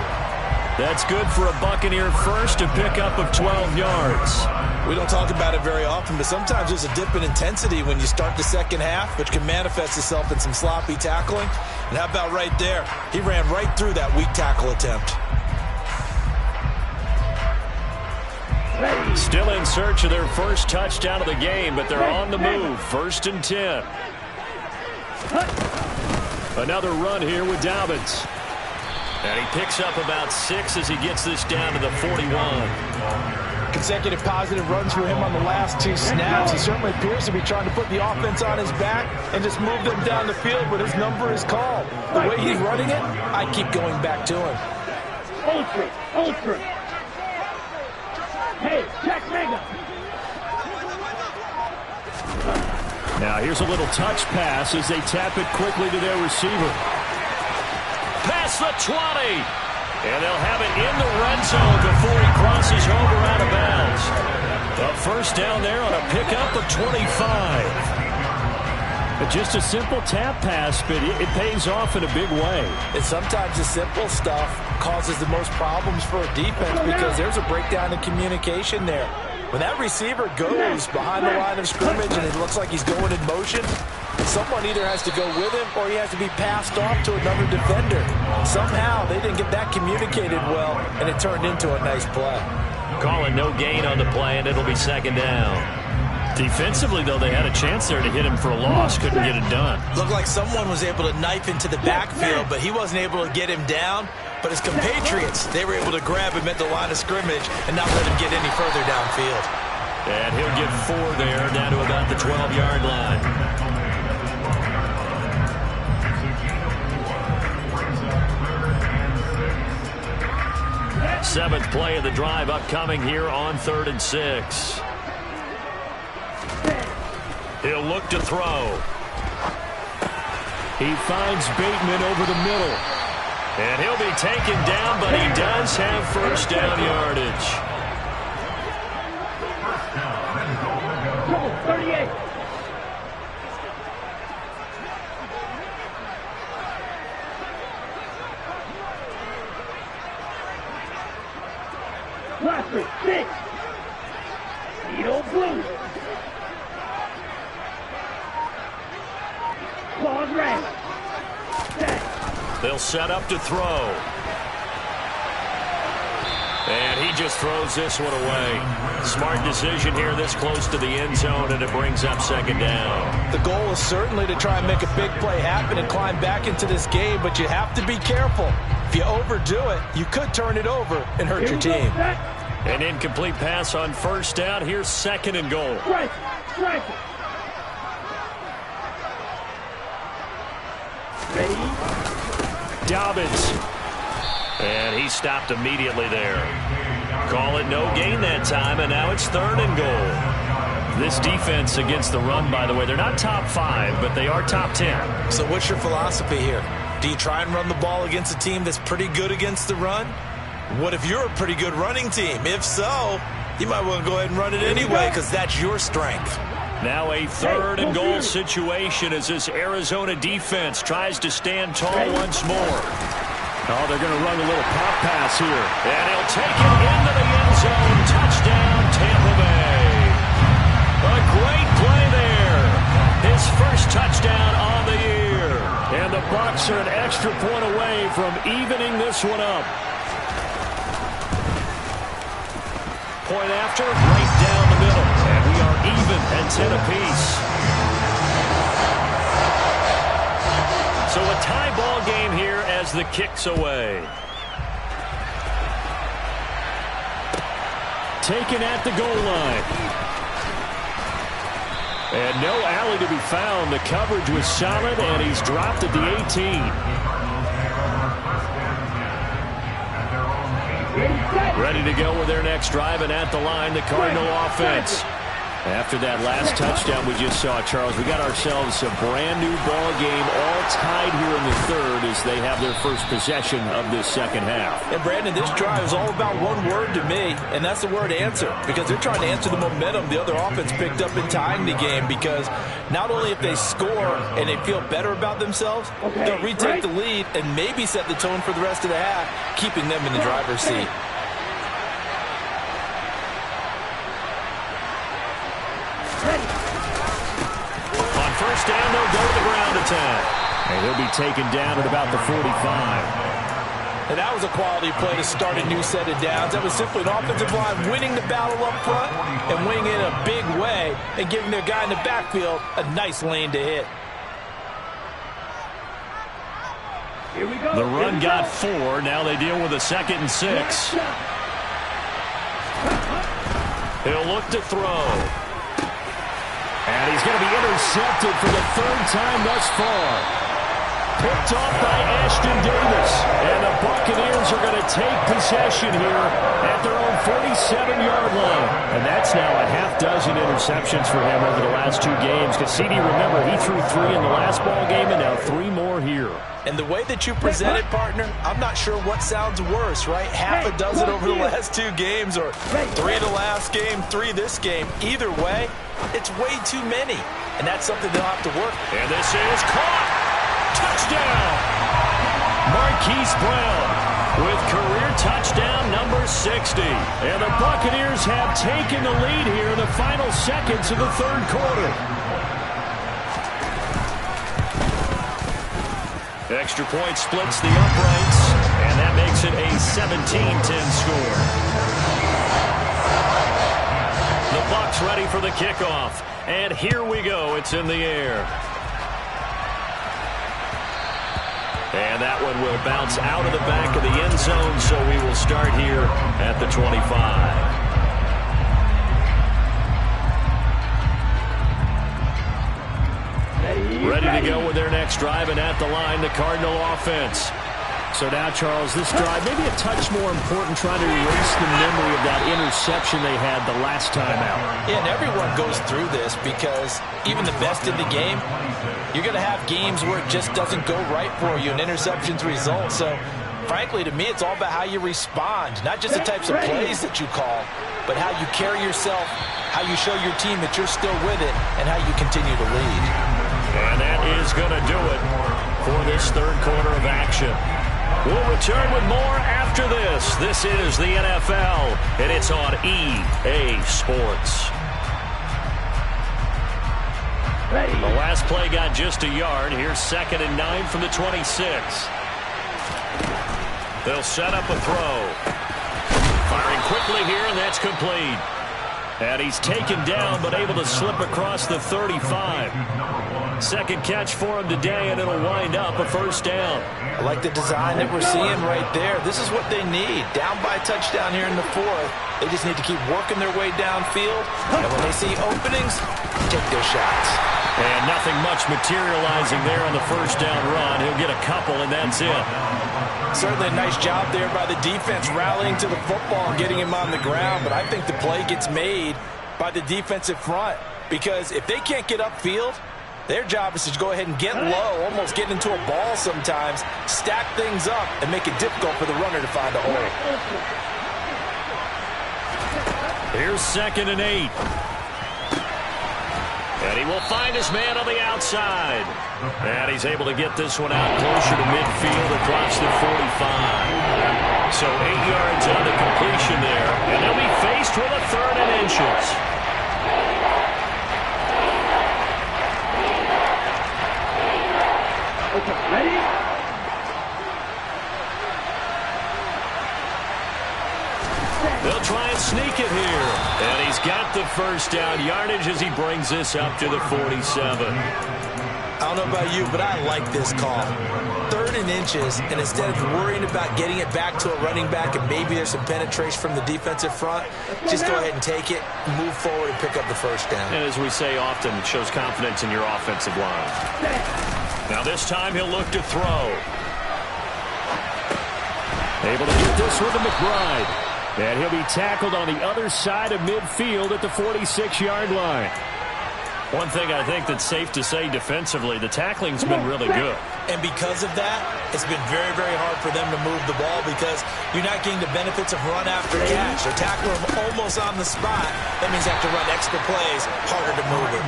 That's good for a Buccaneer first, a pickup of 12 yards. We don't talk about it very often, but sometimes there's a dip in intensity when you start the second half, which can manifest itself in some sloppy tackling. And how about right there? He ran right through that weak tackle attempt. Still in search of their first touchdown of the game, but they're on the move. 1st and 10. Another run here with Dobbins. And he picks up about 6 as he gets this down to the 41. Consecutive positive runs for him on the last 2 snaps. He certainly appears to be trying to put the offense on his back and just move them down the field, but his number is called. The way he's running it, I keep going back to him. Ultra. Hey, check mega. Now here's a little touch pass as they tap it quickly to their receiver. Past the 20. And they'll have it in the red zone before he crosses over out of bounds. A first down there on a pickup of 25. But just a simple tap pass, but it pays off in a big way. And sometimes the simple stuff causes the most problems for a defense because there's a breakdown in communication there. When that receiver goes behind the line of scrimmage and it looks like he's going in motion, someone either has to go with him or he has to be passed off to another defender. Somehow they didn't get that communicated well, and it turned into a nice play. Calling no gain on the play, and it'll be 2nd down. Defensively, though, they had a chance there to hit him for a loss. Couldn't get it done. Looked like someone was able to knife into the backfield, but he wasn't able to get him down. But his compatriots, they were able to grab him at the line of scrimmage and not let him get any further downfield. And he'll get 4 there, down to about the 12-yard line. Seventh play of the drive upcoming here on 3rd and 6. He'll look to throw. He finds Bateman over the middle. And he'll be taken down, but he does have first down yardage. 38. Classic 6. Needle blue. Claws red. They'll set up to throw. And he just throws this one away. Smart decision here this close to the end zone, and it brings up 2nd down. The goal is certainly to try and make a big play happen and climb back into this game, but you have to be careful. If you overdo it, you could turn it over and hurt your team. An incomplete pass on 1st down. Here's 2nd and goal. Strike. Dobbins. And he stopped immediately there. Call it no gain that time, and now it's 3rd and goal. This defense against the run, by the way, they're not top 5, but they are top 10. So what's your philosophy here? Do you try and run the ball against a team that's pretty good against the run? What if you're a pretty good running team? If so, you might want to go ahead and run it anyway because that's your strength. Now a 3rd and goal situation as this Arizona defense tries to stand tall once more. Oh, they're going to run a little pop pass here. And he'll take it into the end zone. Touchdown, Tampa Bay. A great play there. His first touchdown on the year. And the Bucs are an extra point away from evening this one up. Point after, right down the middle. And we are even at 10 apiece. So a tie ball game here as the kick's away. Taken at the goal line. And no alley to be found. The coverage was solid, and he's dropped at the 18. Ready to go with their next drive, and at the line, the Cardinal offense. After that last touchdown we just saw, Charles, we got ourselves a brand-new ball game, all tied here in the 3rd as they have their first possession of this second half. And, Brandon, this drive is all about one word to me, and that's the word answer, because they're trying to answer the momentum the other offense picked up in tying the game, because not only if they score and they feel better about themselves, they'll retake the lead and maybe set the tone for the rest of the half, keeping them in the driver's seat. On first down, they'll go to the ground attack. And he'll be taken down at about the 45. And that was a quality play to start a new set of downs. That was simply an offensive line winning the battle up front and winning in a big way and giving their guy in the backfield a nice lane to hit. Here we go. The run got 4. Now they deal with a 2nd and 6. He'll look to throw. And he's going to be intercepted for the 3rd time thus far. Picked off by Ashton Davis. And the Buccaneers are going to take possession here at their own 47-yard line. And that's now a half dozen interceptions for him over the last 2 games. Cassini, remember, he threw 3 in the last ball game and now 3 more here. And the way that you present it, partner, I'm not sure what sounds worse, right? Half a dozen over the last 2 games or 3 the last game, 3 this game. Either way, it's way too many. And that's something they'll have to work. And this is caught. Touchdown. Marquise Brown with career touchdown number 60. And the Buccaneers have taken the lead here in the final seconds of the 3rd quarter. Extra point splits the uprights, and that makes it a 17-10 score. The Bucs ready for the kickoff, and here we go. It's in the air. And that one will bounce out of the back of the end zone, so we will start here at the 25. Ready to go with their next drive, and at the line, the Cardinal offense. So now, Charles, this drive maybe a touch more important, trying to erase the memory of that interception they had the last time out. Yeah, and everyone goes through this because even the best in the game, you're going to have games where it just doesn't go right for you and interceptions result. So, frankly, to me, it's all about how you respond, not just the types of plays that you call, but how you carry yourself, how you show your team that you're still with it, and how you continue to lead. And that is going to do it for this 3rd quarter of action. We'll return with more after this. This is the NFL, and it's on EA Sports. The last play got just a yard. Here's 2nd and 9 from the 26. They'll set up a throw. Firing quickly here, and that's complete. And he's taken down, but able to slip across the 35. 2nd catch for him today, and it'll wind up a 1st down. I like the design that we're seeing right there. This is what they need. Down by a touchdown here in the 4th. They just need to keep working their way downfield. And when they see openings, take their shots. And nothing much materializing there on the 1st down run. He'll get a couple, and that's it. Certainly a nice job there by the defense rallying to the football and getting him on the ground. But I think the play gets made by the defensive front, because if they can't get upfield, their job is to go ahead and get low, almost get into a ball sometimes, stack things up, and make it difficult for the runner to find a hole. Here's 2nd and 8. And he will find his man on the outside. And he's able to get this one out closer to midfield across the 45. So 8 yards on the completion there. And they'll be faced with a 3rd and inches. Okay, ready? They'll try and sneak it here. And he's got the first down yardage as he brings this up to the 47. I don't know about you, but I like this call. 3rd and inches, and instead of worrying about getting it back to a running back and maybe there's some penetration from the defensive front, just go ahead and take it, move forward, and pick up the first down. And as we say often, it shows confidence in your offensive line. Now this time he'll look to throw. Able to get this with the McBride. And he'll be tackled on the other side of midfield at the 46-yard line. One thing I think that's safe to say defensively, the tackling's been really good. And because of that, it's been very, very hard for them to move the ball because you're not getting the benefits of run after catch. They're tackling him almost on the spot. That means they have to run extra plays, harder to move it.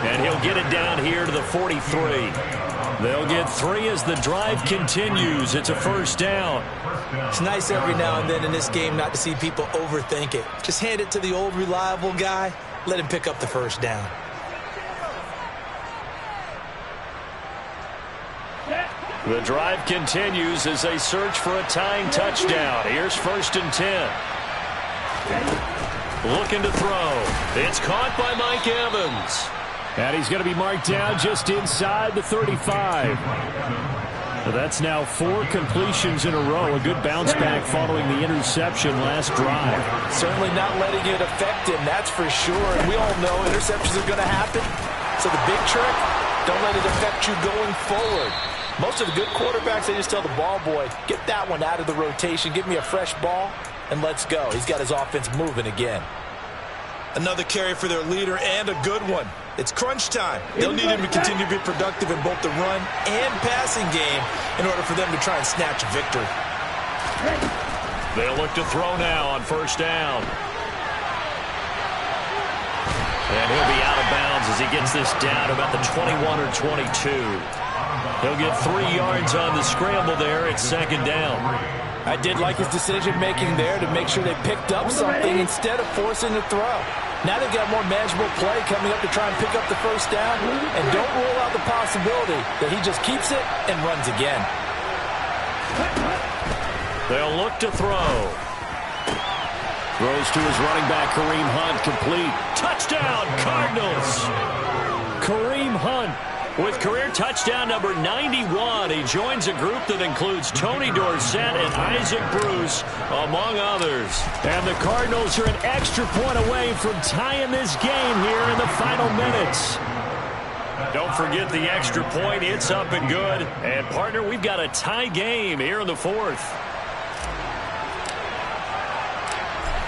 And he'll get it down here to the 43. They'll get 3 as the drive continues. It's a first down. It's nice every now and then in this game not to see people overthink it. Just hand it to the old reliable guy. Let him pick up the first down. The drive continues as they search for a tying touchdown. Here's 1st and 10. Looking to throw. It's caught by Mike Evans. And he's going to be marked down just inside the 35. That's now 4 completions in a row. A good bounce back following the interception last drive. Certainly not letting it affect him, that's for sure. And we all know interceptions are going to happen. So the big trick, don't let it affect you going forward. Most of the good quarterbacks, they just tell the ball boy, get that one out of the rotation, give me a fresh ball, and let's go. He's got his offense moving again. Another carry for their leader and a good one. It's crunch time. They'll need him to continue to be productive in both the run and passing game in order for them to try and snatch a victory. They'll look to throw now on first down. And he'll be out of bounds as he gets this down about the 21 or 22. He'll get 3 yards on the scramble there. It's 2nd down. I did like his decision-making there to make sure they picked up something instead of forcing the throw. Now they've got more manageable play coming up to try and pick up the first down. And don't rule out the possibility that he just keeps it and runs again. They'll look to throw. Throws to his running back, Kareem Hunt, complete. Touchdown, Cardinals! Kareem Hunt with career touchdown number 91. He joins a group that includes Tony Dorsett and Isaac Bruce, among others. And the Cardinals are an extra point away from tying this game here in the final minutes. Don't forget the extra point. It's up and good. And, partner, we've got a tie game here in the 4th.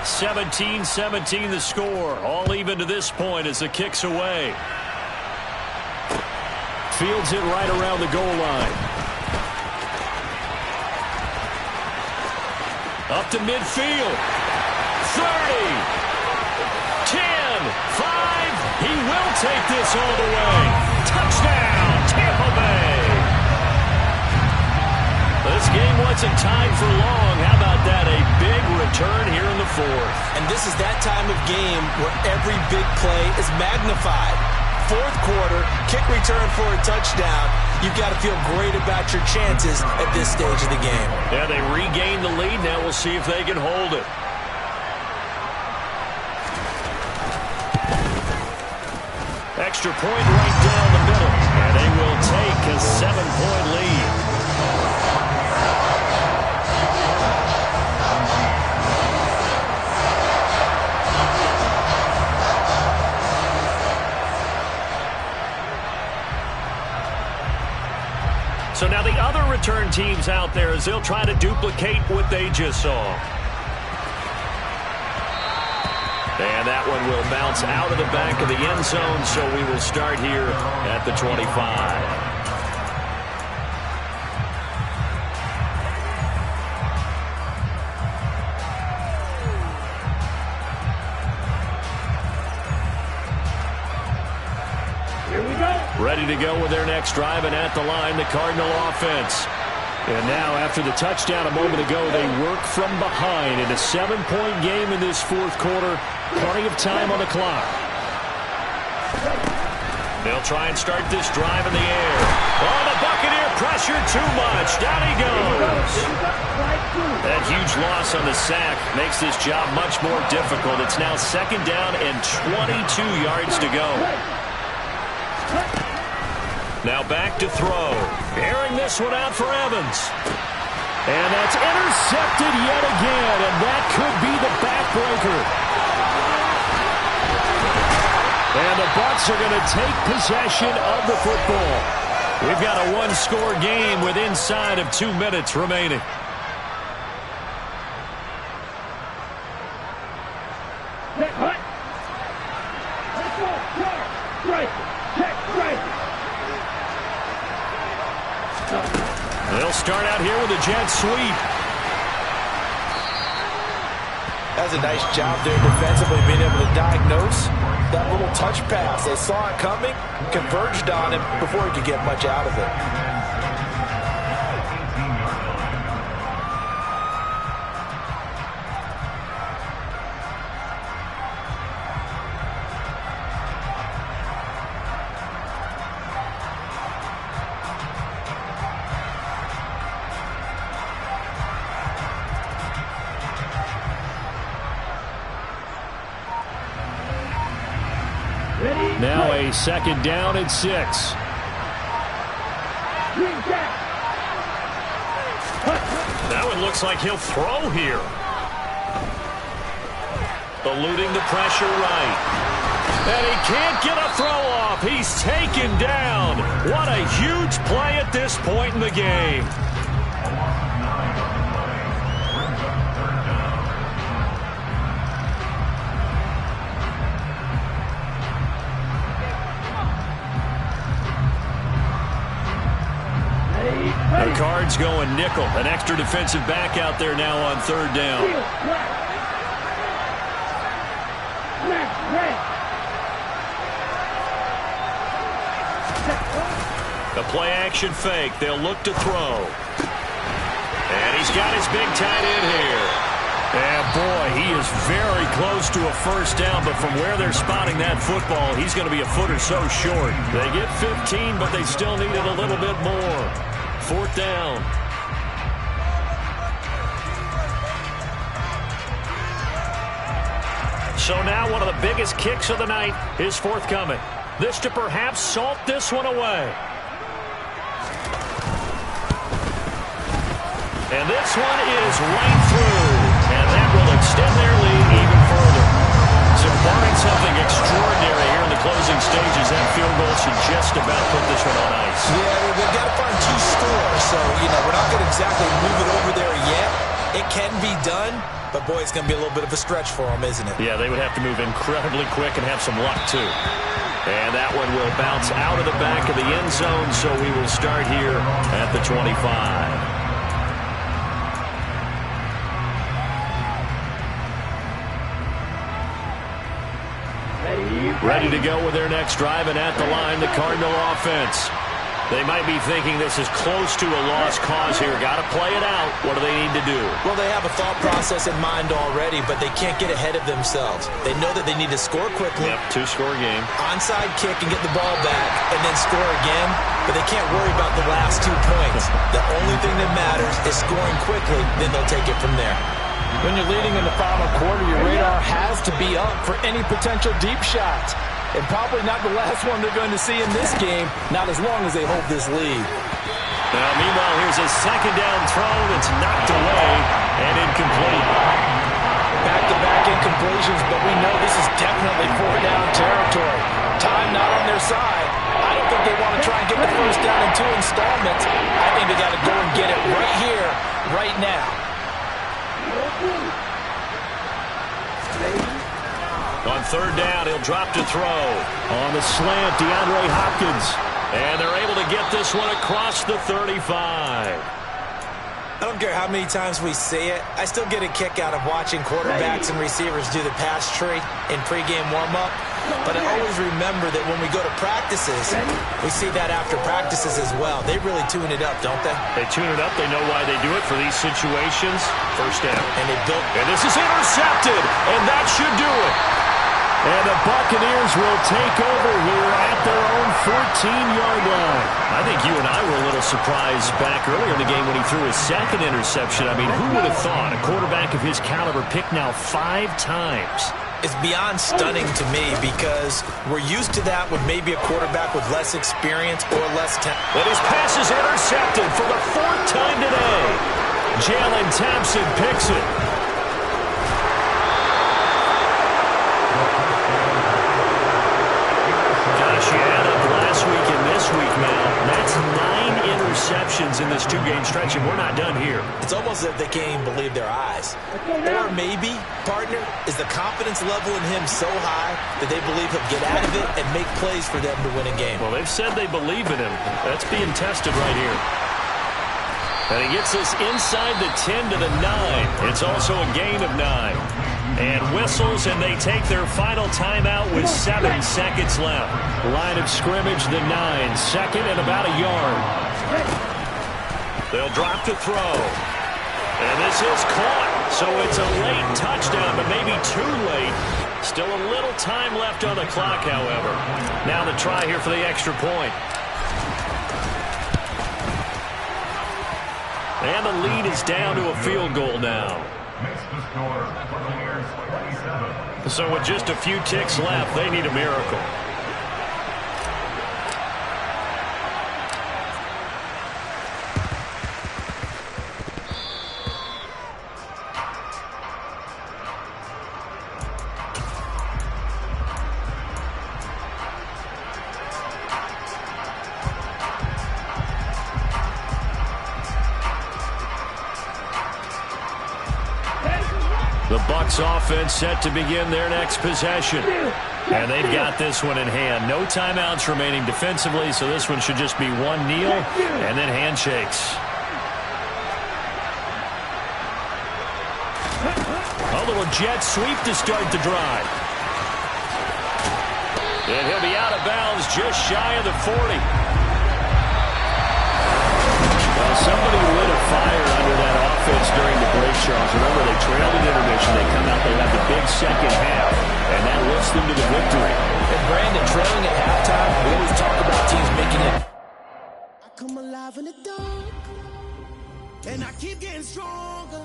17-17 the score. All even to this point as the kick's away. Fields it right around the goal line. Up to midfield. 30. 10. 5. He will take this all the way. Touchdown, Tampa Bay. This game wasn't tied for long. How about that? A big return here in the 4th. And this is that time of game where every big play is magnified. 4th quarter, kick return for a touchdown. You've got to feel great about your chances at this stage of the game. Yeah, they regain the lead. Now we'll see if they can hold it. Extra point right down the middle. And they will take a 7-point lead. So now the other return teams out there as they'll try to duplicate what they just saw. And that one will bounce out of the back of the end zone, so we will start here at the 25. Ready to go with their next drive, and at the line, the Cardinal offense. And now, after the touchdown a moment ago, they work from behind in a 7-point game in this fourth quarter. Plenty of time on the clock. They'll try and start this drive in the air. Oh, the Buccaneer pressure too much. Down he goes. That huge loss on the sack makes this job much more difficult. It's now 2nd down and 22 yards to go. Now back to throw. Airing this one out for Evans. And that's intercepted yet again, and that could be the backbreaker. And the Bucs are going to take possession of the football. We've got a one-score game with inside of 2 minutes remaining. They'll start out here with a jet sweep. That's a nice job there defensively, being able to diagnose that little touch pass. They saw it coming, converged on him before he could get much out of it. Now a 2nd down and 6. That one looks like he'll throw here. Eluding the pressure right. And he can't get a throw off. He's taken down. What a huge play at this point in the game. The Cards going nickel. An extra defensive back out there now on 3rd down. The play action fake. They'll look to throw. And he's got his big tight end here. And boy, he is very close to a 1st down, but from where they're spotting that football, he's going to be a foot or so short. They get 15, but they still need it a little bit more. 4th down. So now one of the biggest kicks of the night is forthcoming. This to perhaps salt this one away. And this one is right through. And that will extend their lead even further. So barring something extraordinary here in the closing stages, that field goal should just about put this one on ice. Yeah, they've got to find 2 scores. So, we're not going to exactly move it over there yet. It can be done, but boy, it's going to be a little bit of a stretch for them, isn't it? Yeah, they would have to move incredibly quick and have some luck, too. And that one will bounce out of the back of the end zone, so we will start here at the 25. Ready to go with their next drive, and at the line, the Cardinal offense. They might be thinking this is close to a lost cause here. Got to play it out. What do they need to do? Well, they have a thought process in mind already, but they can't get ahead of themselves. They know that they need to score quickly. Yep, 2-score game. Onside kick and get the ball back, and then score again. But they can't worry about the last 2 points. The only thing that matters is scoring quickly, then they'll take it from there. When you're leading in the final quarter, your radar has to be up for any potential deep shots. And probably not the last one they're going to see in this game, not as long as they hold this lead. Now, meanwhile, here's a 2nd down throw that's knocked away and incomplete. Back-to-back incompletions, but we know this is definitely 4th-down territory. Time not on their side. I don't think they want to try and get the 1st down in 2 installments. I think they got to go and get it right here, right now. third down. He'll drop to throw. On the slant, DeAndre Hopkins. And they're able to get this one across the 35. I don't care how many times we see it. I still get a kick out of watching quarterbacks and receivers do the pass tree in pregame warm-up. But I always remember that when we go to practices, we see that after practices as well. They really tune it up, don't they? They tune it up. They know why they do it for these situations. First down. And this is intercepted. And that should do it. And the Buccaneers will take over here at their own 14-yard line. I think you and I were a little surprised back earlier in the game when he threw his second interception. I mean, who would have thought a quarterback of his caliber picked now 5 times? It's beyond stunning to me because we're used to that with maybe a quarterback with less experience or less talent. But his pass is intercepted for the 4th time today. Jalen Thompson picks it. Gosh, you add up last week and this week now. That's 9 interceptions in this 2-game stretch, and we're not done here. It's almost as if they can't even believe their eyes. Or maybe, partner, is the confidence level in him so high that they believe he'll get out of it and make plays for them to win a game. Well, they've said they believe in him. That's being tested right here. And he gets us inside the 10 to the 9. It's also a gain of 9. And whistles, and they take their final timeout with 7 seconds left. Line of scrimmage, the 9. Second and about a yard. They'll drop to throw. And this is caught. So it's a late touchdown, but maybe too late. Still a little time left on the clock, however. Now the try here for the extra point. And the lead is down to a field goal now. So with just a few ticks left, they need a miracle. The Bucs offense set to begin their next possession. And they've got this one in hand. No timeouts remaining defensively, so this one should just be one kneel and then handshakes. A little jet sweep to start the drive. And he'll be out of bounds just shy of the 40. Well, somebody lit a fire under that offense during the break, Charles. Remember, they trailed at intermission. They come out, they have the big second half, and that lifts them to the victory. And Brandon, trailing at halftime, we always talk about teams making it. I come alive in the dark, and I keep getting stronger.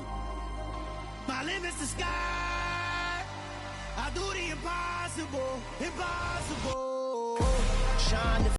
My limit's the sky. I do the impossible, impossible. Shine the